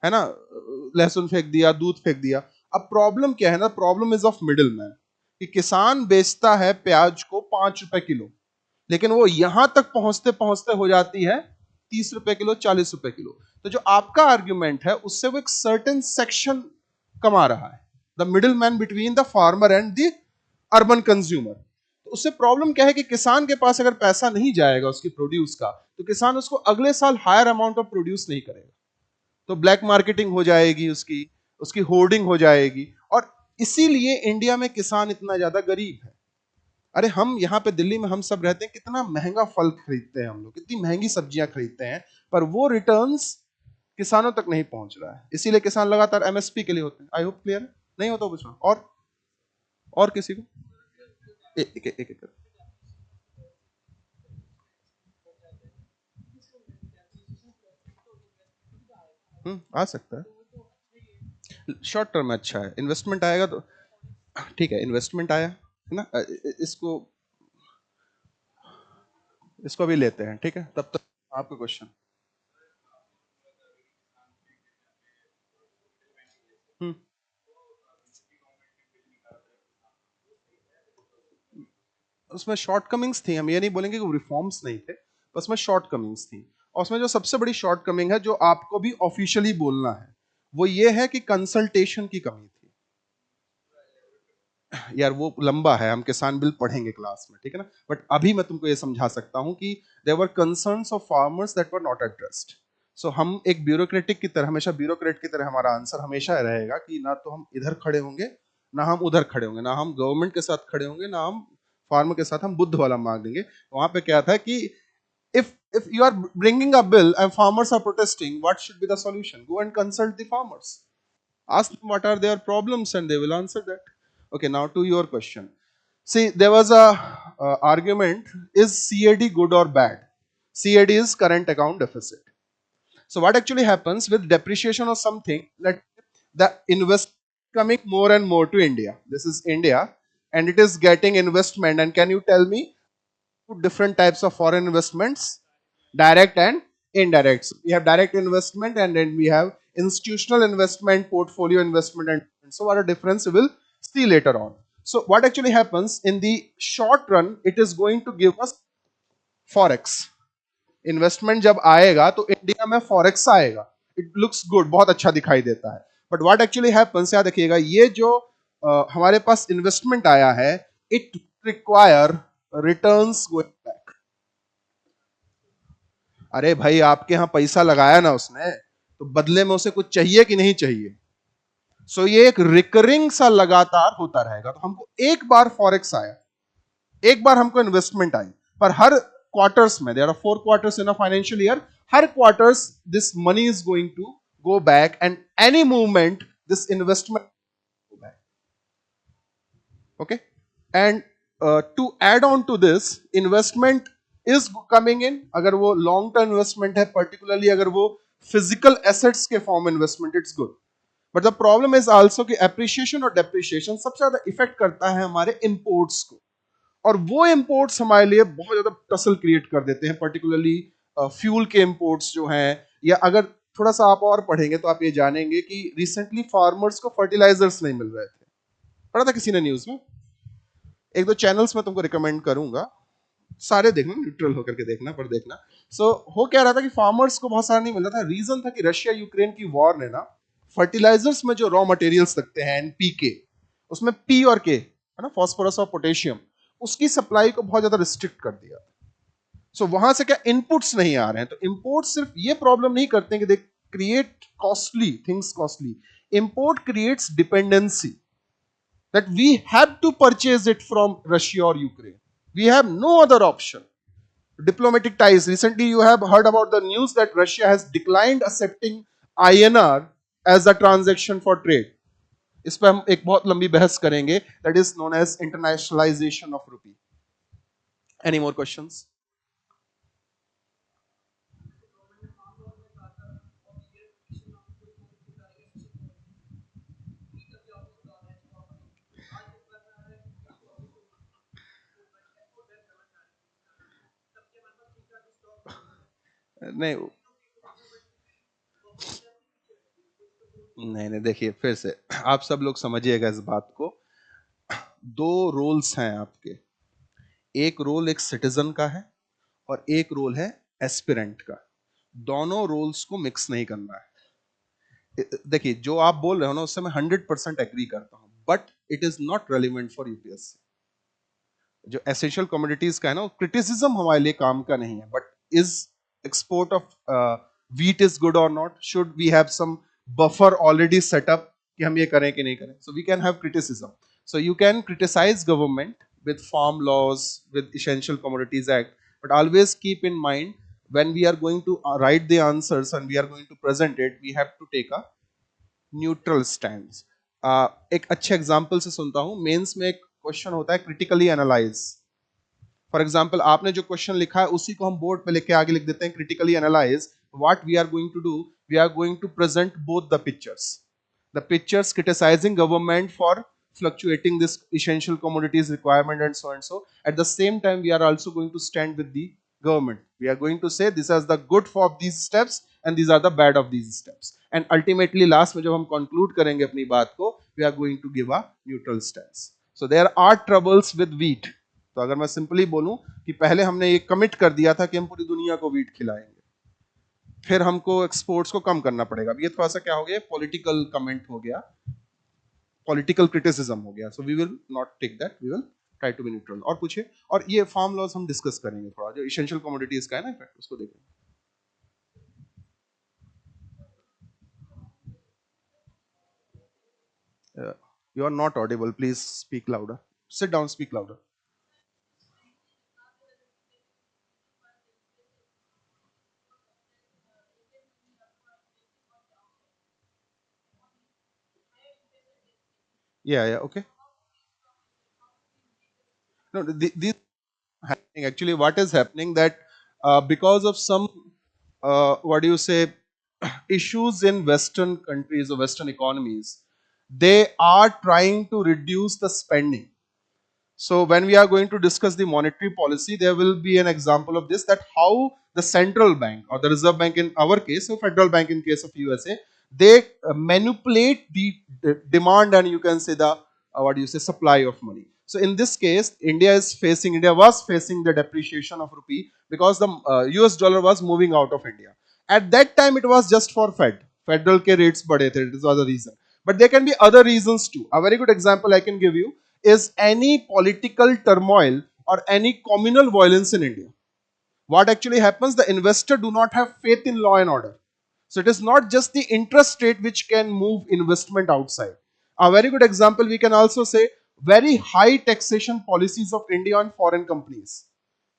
है ना, लहसुन फेंक दिया, दूध फेंक दिया। अब प्रॉब्लम क्या है ना, problem is of middle man, कि किसान बेचता है प्याज को 5 रुपए किलो, लेकिन वो यहां तक पहुंचते पहुंचते हो जाती है 30 रुपए किलो, 40 रुपए किलो। तो जो आपका आर्ग्यूमेंट है उससे वो एक सर्टेन सेक्शन कमा रहा है, the middle man between the farmer and the urban consumer. तो उससे प्रॉब्लम क्या है कि किसान के पास अगर पैसा नहीं जाएगा उसकी प्रोड्यूस का, तो किसान उसको अगले साल हायर अमाउंट ऑफ प्रोड्यूस नहीं करेगा, तो ब्लैक मार्केटिंग हो जाएगी, उसकी उसकी होर्डिंग हो जाएगी। और इसीलिए इंडिया में किसान इतना ज्यादा गरीब है। अरे हम यहाँ पे दिल्ली में हम सब रहते हैं, कितना महंगा फल खरीदते हैं हम लोग, कितनी महंगी सब्जियां खरीदते हैं, पर वो रिटर्न्स किसानों तक नहीं पहुंच रहा है। इसीलिए किसान लगातार एमएसपी के लिए होते हैं। आई होप क्लियर है, नहीं होता कुछ और किसी को एक एक एक, एक, आ सकता है। शॉर्ट टर्म में अच्छा है, इन्वेस्टमेंट आएगा तो ठीक है, इन्वेस्टमेंट आया है ना, इसको इसको भी लेते हैं, ठीक है, तब तक आपका क्वेश्चन। हम्म उसमें शॉर्ट कमिंग्स थी, हम ये नहीं बोलेंगे कि रिफॉर्म्स नहीं थे, बस में शॉर्ट कमिंग्स थी। और उसमें जो सबसे बड़ी शॉर्ट कमिंग है जो आपको भी ऑफिशियली बोलना है, वो ये है कि कंसल्टेशन की कमी थी। यार वो लंबा है, हम किसान बिल पढ़ेंगे क्लास में, ठीक है ना, बट अभी मैं तुमको ये समझा सकता हूं कि there were concerns of farmers that were not addressed. So हम एक ब्यूरोक्रेटिक की तरह, हमेशा ब्यूरोक्रेट की तरह हमारा आंसर हमेशा रहेगा कि ना तो हम इधर खड़े होंगे, ना हम उधर खड़े होंगे, ना हम गवर्नमेंट के साथ खड़े होंगे, ना हम फार्मर के साथ हम बुद्ध वाला मांग देंगे। वहां पे क्या था कि if you are bringing a bill and farmers are protesting, what should be the solution? Go and consult the farmers, ask them what are their problems and they will answer that. Okay, now to your question. See, there was a argument, is CAD good or bad? CAD is current account deficit. So what actually happens with depreciation or something, that the invest coming more and more to India, this is India, and it is getting investment. And can you tell me two different types of foreign investments, direct and indirect? So we have direct investment and then we have institutional investment, portfolio investment, and so what a difference we will see later on. So what actually happens in the short run, it is going to give us forex investment. जब आएगा तो India में forex आएगा, it looks good, बहुत अच्छा दिखाई देता है, बट व्हाट एक्चुअली हैपेंस, याद रखिएगा, ये जो हमारे पास इन्वेस्टमेंट आया है, it require returns going back. अरे भाई आपके यहां पैसा लगाया ना उसने, तो बदले में उसे कुछ चाहिए कि नहीं चाहिए? सो ये एक रिकरिंग सा लगातार होता रहेगा। तो हमको एक बार फॉरेक्स आया, एक बार हमको इन्वेस्टमेंट आई, पर हर क्वार्टर्स में, there are 4 quarters in a financial year, हर quarters this money is going to go back, and any movement this investment go back. Okay, and to add on to this, investment is coming in, अगर वो long term investment है, particularly अगर वो physical assets के form investment, it's good. But the problem is also कि appreciation और depreciation सबसे ज्यादा इफेक्ट करता है हमारे imports को, और वो इंपोर्ट्स हमारे लिए बहुत ज्यादा टसल क्रिएट कर देते हैं, पर्टिकुलरली फ्यूल के इंपोर्ट्स जो हैं। या अगर थोड़ा सा आप और पढ़ेंगे तो आप ये जानेंगे कि रिसेंटली फार्मर्स को फर्टिलाइजर्स नहीं मिल रहे थे, पढ़ा था किसी ने न्यूज में? एक दो चैनल्स में तुमको रिकमेंड करूंगा, सारे देखना, न्यूट्रल होकर के देखना, पर देखना। हो क्या रहा था कि फार्मर्स को बहुत सारा नहीं मिल रहा था। रीजन था कि रशिया यूक्रेन की वॉर ने ना फर्टिलाइजर्स में जो रॉ मटेरियल्स लगते हैं एनपीके, उसमें पी और के, है ना, फास्फोरस और पोटेशियम, उसकी सप्लाई को बहुत ज्यादा रिस्ट्रिक्ट कर दिया। वहां से क्या इनपुट्स नहीं आ रहे हैं। तो इंपोर्ट सिर्फ ये प्रॉब्लम नहीं करते कि they create costly things, costly import creates dependency, that we have to purchase it from Russia or Ukraine. We have no other option. Diplomatic ties. Recently, you have heard about the news that Russia has declined accepting INR as a transaction for trade. इस पर हम एक बहुत लंबी बहस करेंगे, that is known as internationalization of rupee. Any more questions? नहीं नहीं नहीं, देखिए फिर से आप सब लोग समझिएगा इस बात को। दो रोल्स हैं आपके, एक रोल एक सिटीजन का है और एक रोल है एस्पिरेंट का। दोनों रोल्स को मिक्स नहीं करना है। देखिए जो आप बोल रहे हो ना, उससे मैं 100% एग्री करता हूं, but it is not relevant for UPSC. जो एसेंशियल कमोडिटीज का है ना, क्रिटिसिज्म हमारे लिए काम का नहीं है, but is export of wheat is good or not, should we have some buffer already set up कि हम ये करें कि नहीं करें, so we can have criticism. So you can criticize government with farm laws, with essential commodities act, but always keep in mind when we are going to write the answers and we are going to present it, we have to take a neutral stance. एक अच्छे example से सुनता हूं, mains में एक question होता है critically analyse. For example आपने जो क्वेश्चन लिखा है उसी को हम बोर्ड पे लिख के आगे लिख देते हैं, critically analyse what we are going to do, we are going to present both the pictures criticizing government for fluctuating this essential commodities requirement and so at the same time we are also going to stand with the government. We are going to say this is the good for these steps and these are the bad of these steps, and ultimately last में जब हम conclude करेंगे अपनी बात को, we are going to give a neutral stance. So there are troubles with wheat. तो अगर मैं सिंपली बोलूं कि पहले हमने ये कमिट कर दिया था कि हम पूरी दुनिया को वीट खिलाएंगे, फिर हमको एक्सपोर्ट्स को कम करना पड़ेगा। ये थोड़ा सा क्या हो गया, पॉलिटिकल कमेंट हो गया, पॉलिटिकल क्रिटिसिज्म हो गया। So we will not take that, we will try to be neutral. और पूछिए, और ये फार्म लॉज हम डिस्कस करेंगे थोड़ा, जो इसेंशियल कमोडिटीज का है ना इफेक्ट, उसको देखेंगे। You are not audible, please speak louder, sit down, speak louder. या okay, no, these happening actually, what is happening that because of some what do you say issues in western countries or western economies, they are trying to reduce the spending. So when we are going to discuss the monetary policy, there will be an example of this, that how the central bank or the reserve bank in our case, or federal bank in case of USA, they manipulate the demand and you can say the what do you say, supply of money. So in this case, India was facing the depreciation of rupee because the US dollar was moving out of India. At that time, it was just for federal ke rates bade the, this was the reason. But there can be other reasons too. A very good example I can give you is any political turmoil or any communal violence in India. What actually happens, the investor do not have faith in law and order. So it is not just the interest rate which can move investment outside. A very good example we can also say, very high taxation policies of India on foreign companies.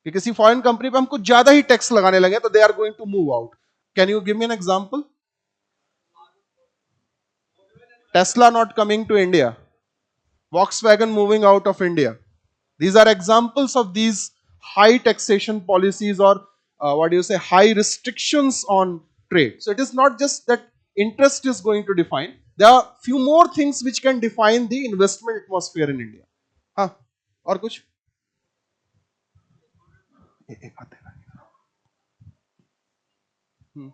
कि किसी foreign company पे हम कुछ ज्यादा ही tax लगाने लगे तो they are going to move out. Can you give me an example? Tesla not coming to India, Volkswagen moving out of India. These are examples of these high taxation policies or what do you say, high restrictions on trade. So it is not just that interest is going to define. There are few more things which can define the investment atmosphere in India. हाँ, और कुछ? एक हाथ देना। हम्म,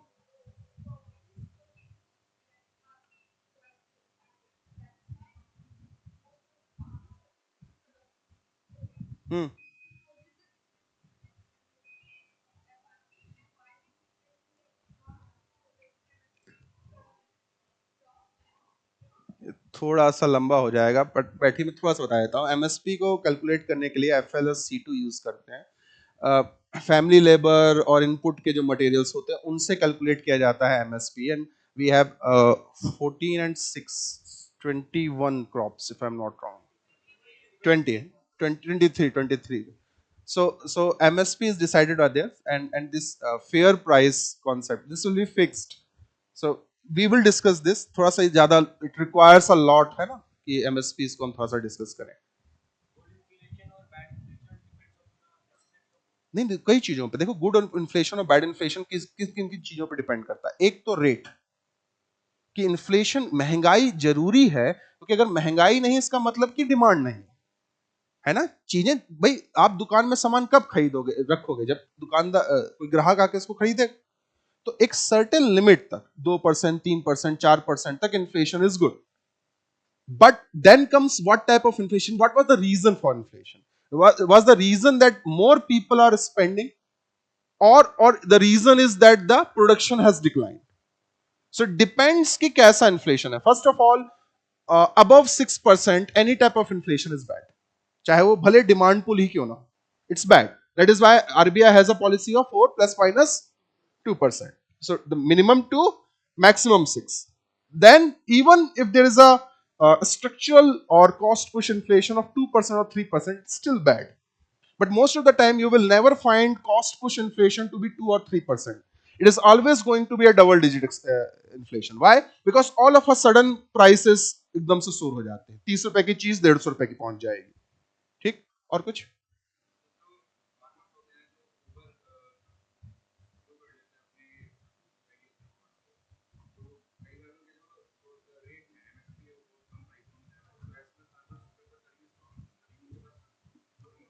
हम्म, थोड़ा सा लंबा हो जाएगा, बट बैठी में थोड़ा सा बता देता हूँ। एमएसपी को कैलकुलेट करने के लिए एफएलएस C2 यूज करते हैं। फैमिली लेबर और इनपुट के जो मटेरियल्स होते हैं उनसे कैलकुलेट किया जाता है MSP, and we have 14 and 6 21 crops if I am not wrong, 20 23 so MSP is decided on this, and this fair price concept, this will be fixed. So we will discuss this थोड़ा सा ज्यादा, it requires a lot है ना कि MSP इसको हम थोड़ा सा डिस्कस करें। नहीं नहीं, कई चीजों पे देखो, गुड इन्फ्लेशन और बैड इन्फ्लेशन किस किस किन किन चीजों पे डिपेंड करता है। एक तो रेट कि इन्फ्लेशन, महंगाई जरूरी है क्योंकि अगर महंगाई नहीं इसका मतलब कि डिमांड नहीं है ना। चीजें भाई, आप दुकान में सामान कब खरीदोगे, रखोगे, जब दुकानदार कोई ग्राहक आके इसको खरीदे। तो एक सर्टेन लिमिट तक 2%, 3%, 4% तक inflation is good. But then comes what type of inflation? What was the reason for inflation? Was the reason that more people are spending, or the reason is that the production has declined? So it depends कि कैसा inflation है. First of all, above 6%, any type of inflation is bad. चाहे वो भले demand pull ही क्यों ना, it's bad. That is why RBI has a policy of 4 plus minus 2%. So the minimum 2, maximum 6. Then even if there is a structural or cost push inflation of 2% or 3%, it's still bad. But most of the time you will never find cost push inflation to be 2 or 3%. It is always going to be a double digit inflation. Why? Because all of a sudden prices एकदम से सोर हो जाते हैं. 30 रुपए की चीज 150 रुपए की पहुंच जाएगी. ठीक. और कुछ?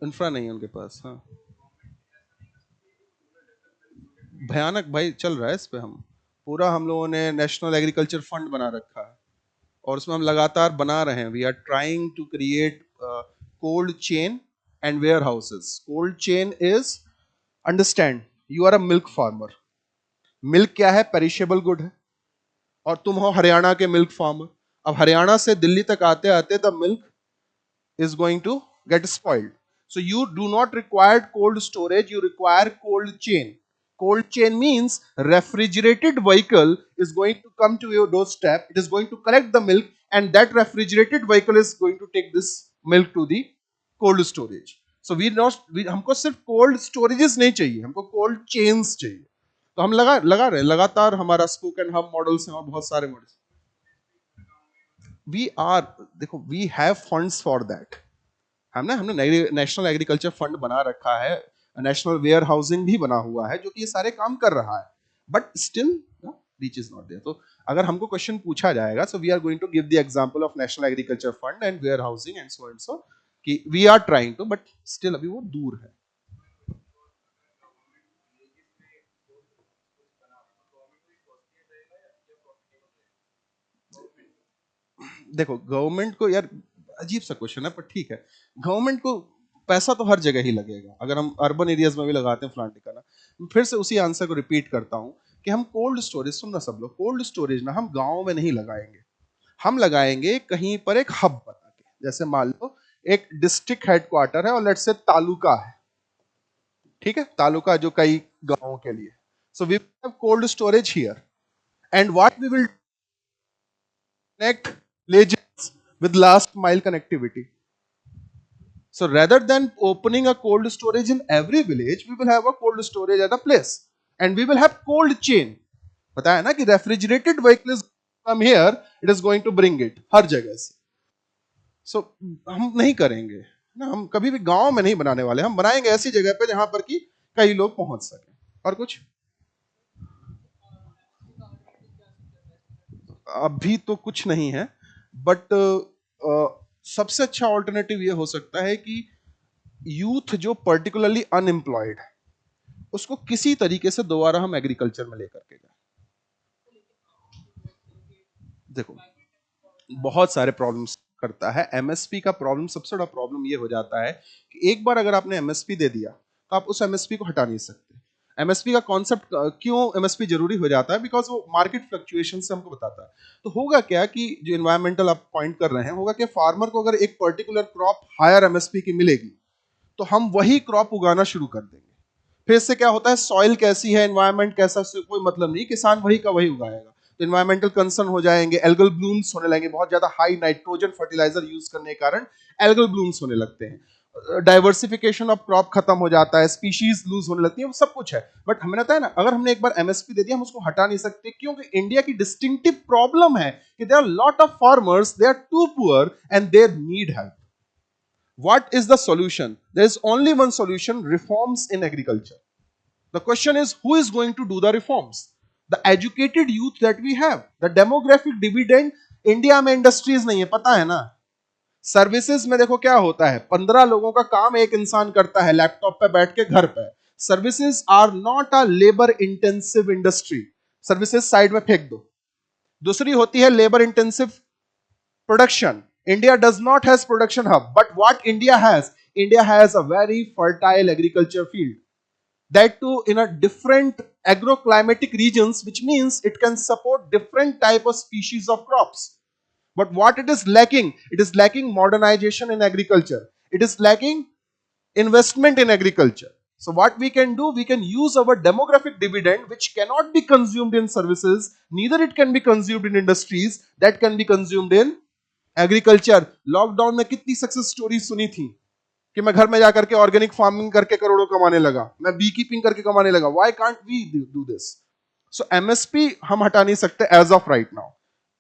इंफ्रा नहीं है उनके पास. हाँ, भयानक भाई चल रहा है इस पे. हम लोगों ने नेशनल एग्रीकल्चर फंड बना रखा है और उसमें हम लगातार बना रहे हैं. We are trying to create cold chain and warehouses. Cold chain is, understand, you are a milk farmer. Milk क्या है? पेरिशेबल गुड है. और तुम हो हरियाणा के मिल्क फार्मर. अब हरियाणा से दिल्ली तक आते आते the milk is going to get spoiled. So you do not require cold storage, you require cold chain. Cold chain means refrigerated vehicle is going to come to your doorstep, it is going to collect the milk, and that refrigerated vehicle is going to take this milk to the cold storage. So हमको सिर्फ cold storages नहीं चाहिए, हमको cold chains चाहिए. तो हम लगा रहे हैं लगातार. हमारा स्पोकन हब मॉडल्स हैं और बहुत सारे मॉडल्स. वी आर, देखो, we have funds for that. हमने नेशनल एग्रीकल्चर फंड बना रखा है, नेशनल वेयर हाउसिंग भी बना हुआ है जो कि ये सारे काम कर रहा है. But still reach is not there. तो अगर हमको क्वेश्चन पूछा जाएगा, so we are going to give the example of national agriculture fund and warehousing and so कि we are trying to, but still अभी वो दूर है. देखो, गवर्नमेंट को, यार अजीब सा क्वेश्चन है पर ठीक है. गवर्नमेंट को पैसा तो हर जगह ही लगेगा. अगर हम अर्बन एरियाज में भी लगाते हैं फलान टिकाना. फिर से उसी आंसर को रिपीट करता हूं कि हम कोल्ड स्टोरेज, सुनना सब लोग, कोल्ड स्टोरेज ना हम गांव में नहीं लगाएंगे. हम लगाएंगे कहीं पर एक हब बना के. जैसे मान लो एक डिस्ट्रिक्ट हेडक्वार्टर है और लेट्स से तालुका है. ठीक है, तालुका जो कई गांवों के लिए. So we have cold storage here and what we will connect villages with last mile connectivity. So rather than opening a cold storage in every village, we will have a cold storage at a place, and we will have cold chain. पता है ना कि refrigerated vehicle is come here, it is going to bring it हर जगह से. So हम नहीं करेंगे ना, हम कभी भी गांव में नहीं बनाने वाले. हम बनाएंगे ऐसी जगह पे जहां पर कि कई लोग पहुंच सके. और कुछ? अभी तो कुछ नहीं है, बट सबसे अच्छा ऑल्टरनेटिव ये हो सकता है कि यूथ जो पर्टिकुलरली अनएम्प्लॉयड है उसको किसी तरीके से दोबारा हम एग्रीकल्चर में लेकर के जाए. देखो, बहुत सारे प्रॉब्लम्स करता है. एमएसपी का प्रॉब्लम, सबसे बड़ा प्रॉब्लम ये हो जाता है कि एक बार अगर आपने एमएसपी दे दिया तो आप उस एमएसपी को हटा नहीं सकते. एमएसपी का कॉन्सेप्ट, क्यों एमएसपी जरूरी हो जाता है? बिकॉज वो मार्केट फ्लक्चुएशन से हमको बताता है. तो होगा क्या कि जो एनवायरमेंटल आप पॉइंट कर रहे हैं, होगा कि फार्मर को अगर एक पर्टिकुलर क्रॉप हायर एमएसपी की मिलेगी तो हम वही क्रॉप उगाना शुरू कर देंगे. फिर इससे क्या होता है, सॉइल कैसी है, एनवायरमेंट कैसा, कोई मतलब नहीं, किसान वही का वही उगाएगा. तो एनवायरमेंटल कंसर्न हो जाएंगे, एल्गल ब्लूम्स होने लगेंगे. बहुत ज्यादा हाई नाइट्रोजन फर्टिलाइजर यूज करने के कारण एल्गल ब्लूम्स होने लगते हैं. डाइवर्सिफिकेशन ऑफ क्रॉप खत्म हो जाता है, स्पीशीज लूज होने लगती है, वो सब कुछ है. बट हमें लगता है ना, अगर हमने एक बार एमएसपी दे दिया हम उसको हटा नहीं सकते, क्योंकि इंडिया की डिस्टिंक्टिव प्रॉब्लम है कि there are lot of farmers, they are too poor and they need help. What is the solution? There is only one solution: reforms in agriculture. The question is, who is going to do the reforms? The educated youth that we have. The demographic dividend India में industries नहीं है, पता है ना. Services में देखो क्या होता है, 15 लोगों का काम एक इंसान करता है लैपटॉप पे बैठ के घर पे. Services are not a labour intensive industry, services side में फेंक दो। दूसरी होती है labour intensive production. India does not has production hub, but what India has a very fertile agriculture field, that too in a different agroclimatic regions, which means it can support different type of species of crops. But what it is lacking modernization in agriculture, it is lacking investment in agriculture. So what we can do, we can use our demographic dividend, which cannot be consumed in services, neither it can be consumed in industries, that can be consumed in agriculture. Lockdown में कितनी success story सुनी थी कि मैं घर में जाकर के ऑर्गेनिक फार्मिंग करके करोड़ों कमाने लगा, मैं बी कीपिंग करके कमाने लगा. Why can't we do this? So MSP हम हटा नहीं सकते as of right now.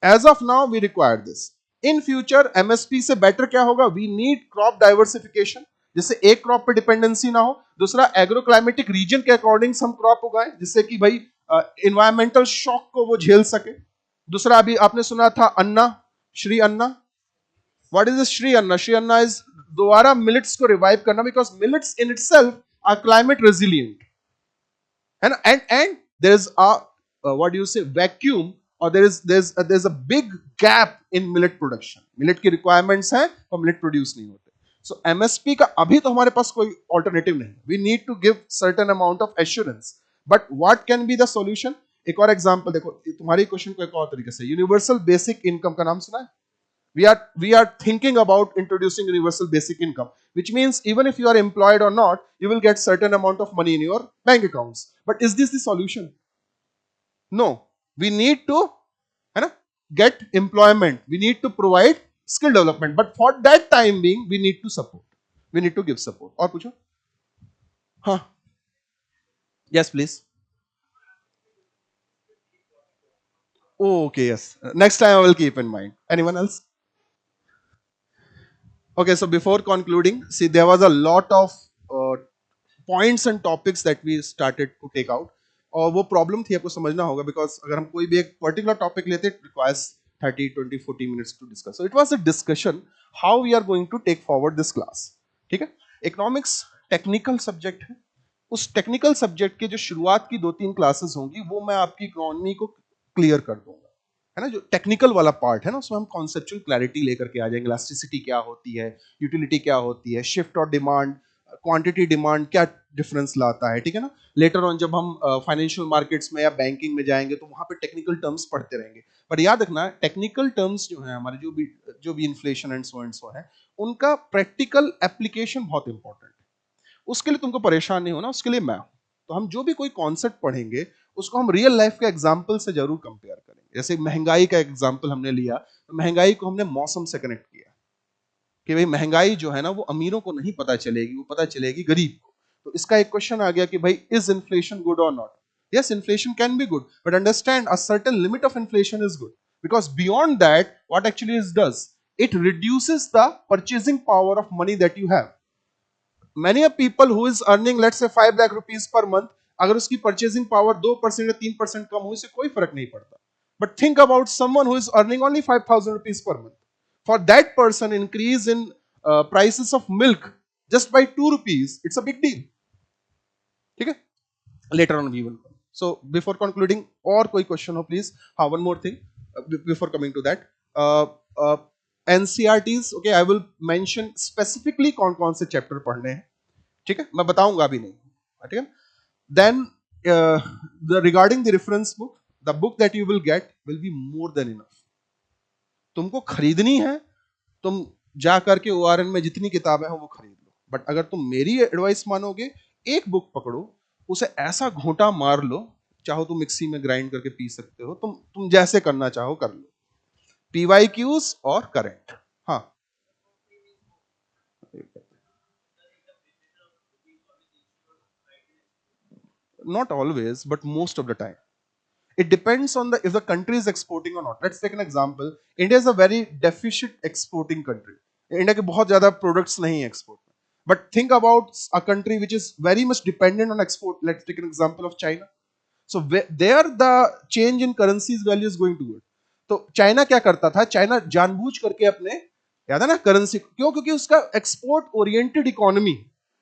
As of now we require this. In future MSP से बेटर क्या होगा? वी नीड क्रॉप डाइवर्सिफिकेशन, जिससे एक क्रॉप पे डिपेंडेंसी ना हो. दूसरा, एग्रो क्लाइमेटिक रीजन के अकॉर्डिंग हम क्रॉप उगाएं, जिससे कि भाई इन्वायरमेंटल शॉक को वो झेल सके. दूसरा, अभी आपने सुना था अन्ना, श्री अन्ना. What is this Shri Anna? Shri Anna is दोबारा मिलेट्स को रिवाइव करना, because millets in itself are climate resilient. And there is a what do you say, vacuum, or there's a big gap in millet production. Millet की requirements हैं और millet produce नहीं होते. So MSP का अभी तो हमारे पास कोई ऑल्टरनेटिव नहीं. We need to give certain amount of assurance. But what can be the solution? एक और एग्जांपल देखो, तुम्हारी क्वेश्चन को एक और तरीके से, यूनिवर्सल बेसिक इनकम का नाम सुना है? We are thinking about introducing universal basic income, which means even if you are employed or not, you will get certain amount of money in your bank accounts. But is this the solution? No. We need to get employment, we need to provide skill development, but for that time being we need to support, we need to give support. और पूछो. हाँ, yes please. Okay, yes, next time I will keep in mind. Anyone else? Okay, so before concluding, see, there was a lot of points and topics that we started to take out. और वो problem थी, आपको समझना होगा, because अगर हम कोई भी एक पर्टिकुलर टॉपिक लेते, it requires 30, 20, 40 minutes to discuss. So it was a discussion how we are going to take forward this class. ठीक है, इकोनॉमिक्स टेक्निकल सब्जेक्ट है. उस टेक्निकल सब्जेक्ट के जो शुरुआत की 2-3 क्लासेस होंगी, वो मैं आपकी इकोनॉमी को क्लियर कर दूंगा, है ना. जो टेक्निकल वाला पार्ट है ना, उसमें हम कॉन्सेप्चुअल क्लैरिटी लेकर के आ जाएंगे. इलास्टिसिटी क्या होती है, यूटिलिटी क्या होती है, शिफ्ट और डिमांड, क्वांटिटी डिमांड क्या डिफरेंस लाता है. ठीक है ना. लेटर ऑन जब हम फाइनेंशियल मार्केट्स में या बैंकिंग में जाएंगे, तो वहां पे टेक्निकल टर्म्स पढ़ते रहेंगे. पर याद रखना, टेक्निकल टर्म्स जो है हमारे, जो भी इन्फ्लेशन एंड सो है, उनका प्रैक्टिकल एप्लीकेशन बहुत इंपॉर्टेंट है. उसके लिए तुमको परेशान नहीं होना, उसके लिए मैं हूं. तो हम जो भी कोई कॉन्सेप्ट पढ़ेंगे, उसको हम रियल लाइफ के एग्जाम्पल से जरूर कंपेयर करेंगे. जैसे महंगाई का एग्जाम्पल हमने लिया, तो महंगाई को हमने मौसम से कनेक्ट किया कि भाई महंगाई जो है ना, वो अमीरों को नहीं पता चलेगी, वो पता चलेगी गरीब को. तो इसका एक क्वेश्चन आ गया कि भाई, इज इन्फ्लेशन गुड और not? Yes, inflation can be good, but understand a certain limit of inflation is good, because beyond that, what actually it does, it reduces the purchasing power of money that you have. Many a people who is earning, let's say 5 lakh rupees per month, अगर उसकी purchasing power 2% या 3% कम हो, इससे कोई फर्क नहीं पड़ता. But think about someone who is earning only 5,000 rupees per month. For that person, increase in prices of milk just by 2 rupees, it's a big deal. ठीक है? Later on we will come. So before concluding, और कोई question हो please? हाँ, one more thing before coming to that. NCRTs, okay, I will mention specifically कौन-कौन से chapter पढ़ने हैं. ठीक है, मैं बताऊंगा अभी नहीं. ठीक है. Then regarding the reference book, the book that you will get will be more than enough. तुमको खरीदनी है, तुम जा करके ORN में जितनी किताबें हैं वो खरीद लो. बट अगर तुम मेरी एडवाइस मानोगे, एक बुक पकड़ो, उसे ऐसा घोंटा मार लो, चाहो तो मिक्सी में ग्राइंड करके पी सकते हो, तुम जैसे करना चाहो कर लो. PYQs और करंट. हाँ, not always, but most of the time. It depends on if the country is exporting or not. Let's take an example. India is a very deficient exporting country. India के बहुत ज़्यादा products नहीं है export. But think about a country which is very much dependent on export. Let's take an example of China. So there the change in currency's value is going to good. तो China क्या करता था? China जानबूझ करके अपने, याद है ना, करेंसी, क्यों? क्योंकि उसका export oriented economy.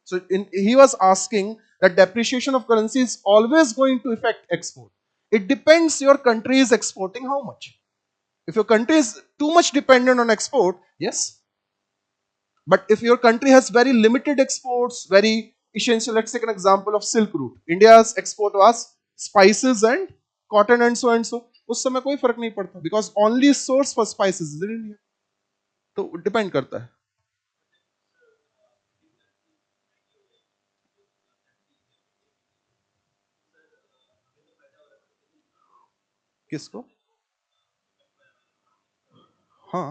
So he was asking that depreciation of currency is always going to affect export. It depends your country is exporting how much. If your country is too much dependent on export, yes. But if your country has very limited exports, very essential, let's take an example of Silk Route. India's export was spices and cotton and so. उस समय कोई फर्क नहीं पड़ता because only source for spices is in India. तो depend करता है किसको. हाँ,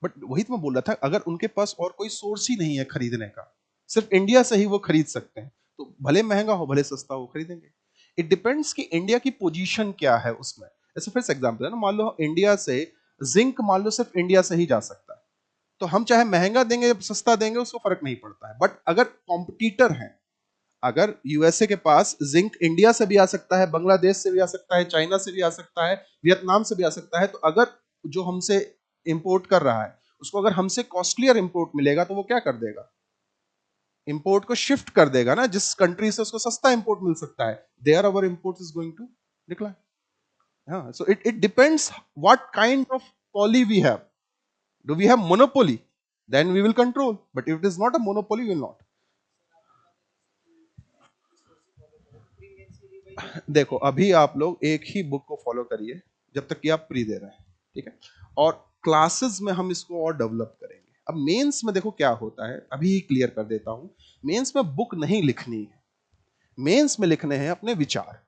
बट वही तो मैं बोल रहा था, अगर उनके पास और कोई सोर्स ही नहीं है खरीदने का, सिर्फ इंडिया से ही वो खरीद सकते हैं, तो भले महंगा हो भले सस्ता हो खरीदेंगे. इट डिपेंड्स कि इंडिया की पोजीशन क्या है उसमें. ऐसे फिर से एग्जांपल है ना, मान लो इंडिया से जिंक मान लो सिर्फ इंडिया से ही जा सकता है, तो हम चाहे महंगा देंगे या सस्ता देंगे उसको फर्क नहीं पड़ता है. बट अगर कॉम्पिटिटर हैं, अगर यूएसए के पास जिंक इंडिया से भी आ सकता है, बांग्लादेश से भी आ सकता है, चाइना से भी आ सकता है, वियतनाम से भी आ सकता है, तो अगर जो हमसे इंपोर्ट कर रहा है उसको अगर हमसे कॉस्टलियर इंपोर्ट मिलेगा तो वो क्या कर देगा, इंपोर्ट को शिफ्ट कर देगा ना, जिस कंट्री से उसको सस्ता इंपोर्ट मिल सकता है, there our import is going to decline. हाँ, so it depends what kind of poly we have. Do we have monopoly? Then we will control. But if it is not a monopoly, we will not. देखो अभी आप लोग एक ही book को follow करिए जब तक कि आप प्री दे रहे हैं, ठीक है, और क्लासेस में हम इसको और डेवलप करेंगे. अब मेंस में देखो क्या होता है, अभी क्लियर कर देता हूं. मेंस में बुक नहीं लिखनी है, मेंस में लिखने हैं अपने विचार.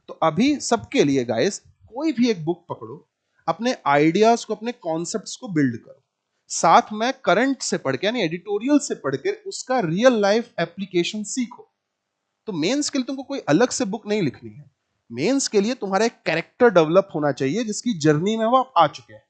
तो अभी सबके लिए गाइस, कोई भी एक बुक पकड़ो, अपने आइडियाज को अपने कॉन्सेप्ट्स को बिल्ड करो, साथ में करंट से पढ़ के यानी एडिटोरियल से पढ़ के उसका रियल लाइफ एप्लीकेशन सीखो. तो मेंस के लिए तुमको कोई अलग से बुक नहीं लिखनी है. मेंस के लिए तुम्हारा एक कैरेक्टर डेवलप होना चाहिए जिसकी जर्नी में वो आप आ चुके हैं.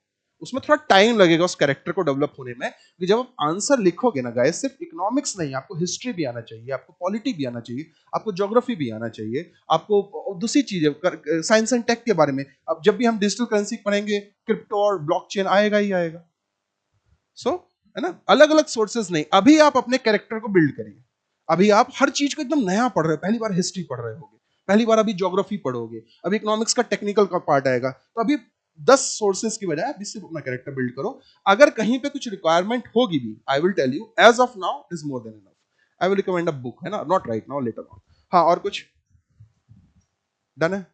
उसमें थोड़ा टाइम लगेगा उस कैरेक्टर को डेवलप होने में, कि जब आप आंसर लिखोगे ना गाइस, सिर्फ इकोनॉमिक्स नहीं, आपको हिस्ट्री भी आना चाहिए, आपको पॉलिटी भी आना चाहिए, आपको ज्योग्राफी भी आना चाहिए, आपको दूसरी चीजें साइंस एंड टेक के बारे में. अब जब भी हम डिजिटल करेंसी पढ़ेंगे, क्रिप्टो और ब्लॉकचेन आएगा ही आएगा. सो है ना, अलग अलग सोर्सेज नहीं. अभी आप अपने कैरेक्टर को बिल्ड करिए. अभी आप हर चीज को एकदम नया पढ़ रहे हो, पहली बार हिस्ट्री पढ़ रहे होगे, पहली बार अभी ज्योग्राफी पढ़ोगे, अभी इकोनॉमिक्स का टेक्निकल का पार्ट आएगा, तो अभी 10 सोर्सेज की बजाय आप इससे अपना कैरेक्टर बिल्ड करो. अगर कहीं पे कुछ रिक्वायरमेंट होगी भी, I will tell you, as of now is more than enough. I will recommend a book, है ना, not right now, later on. हाँ, और कुछ डन है.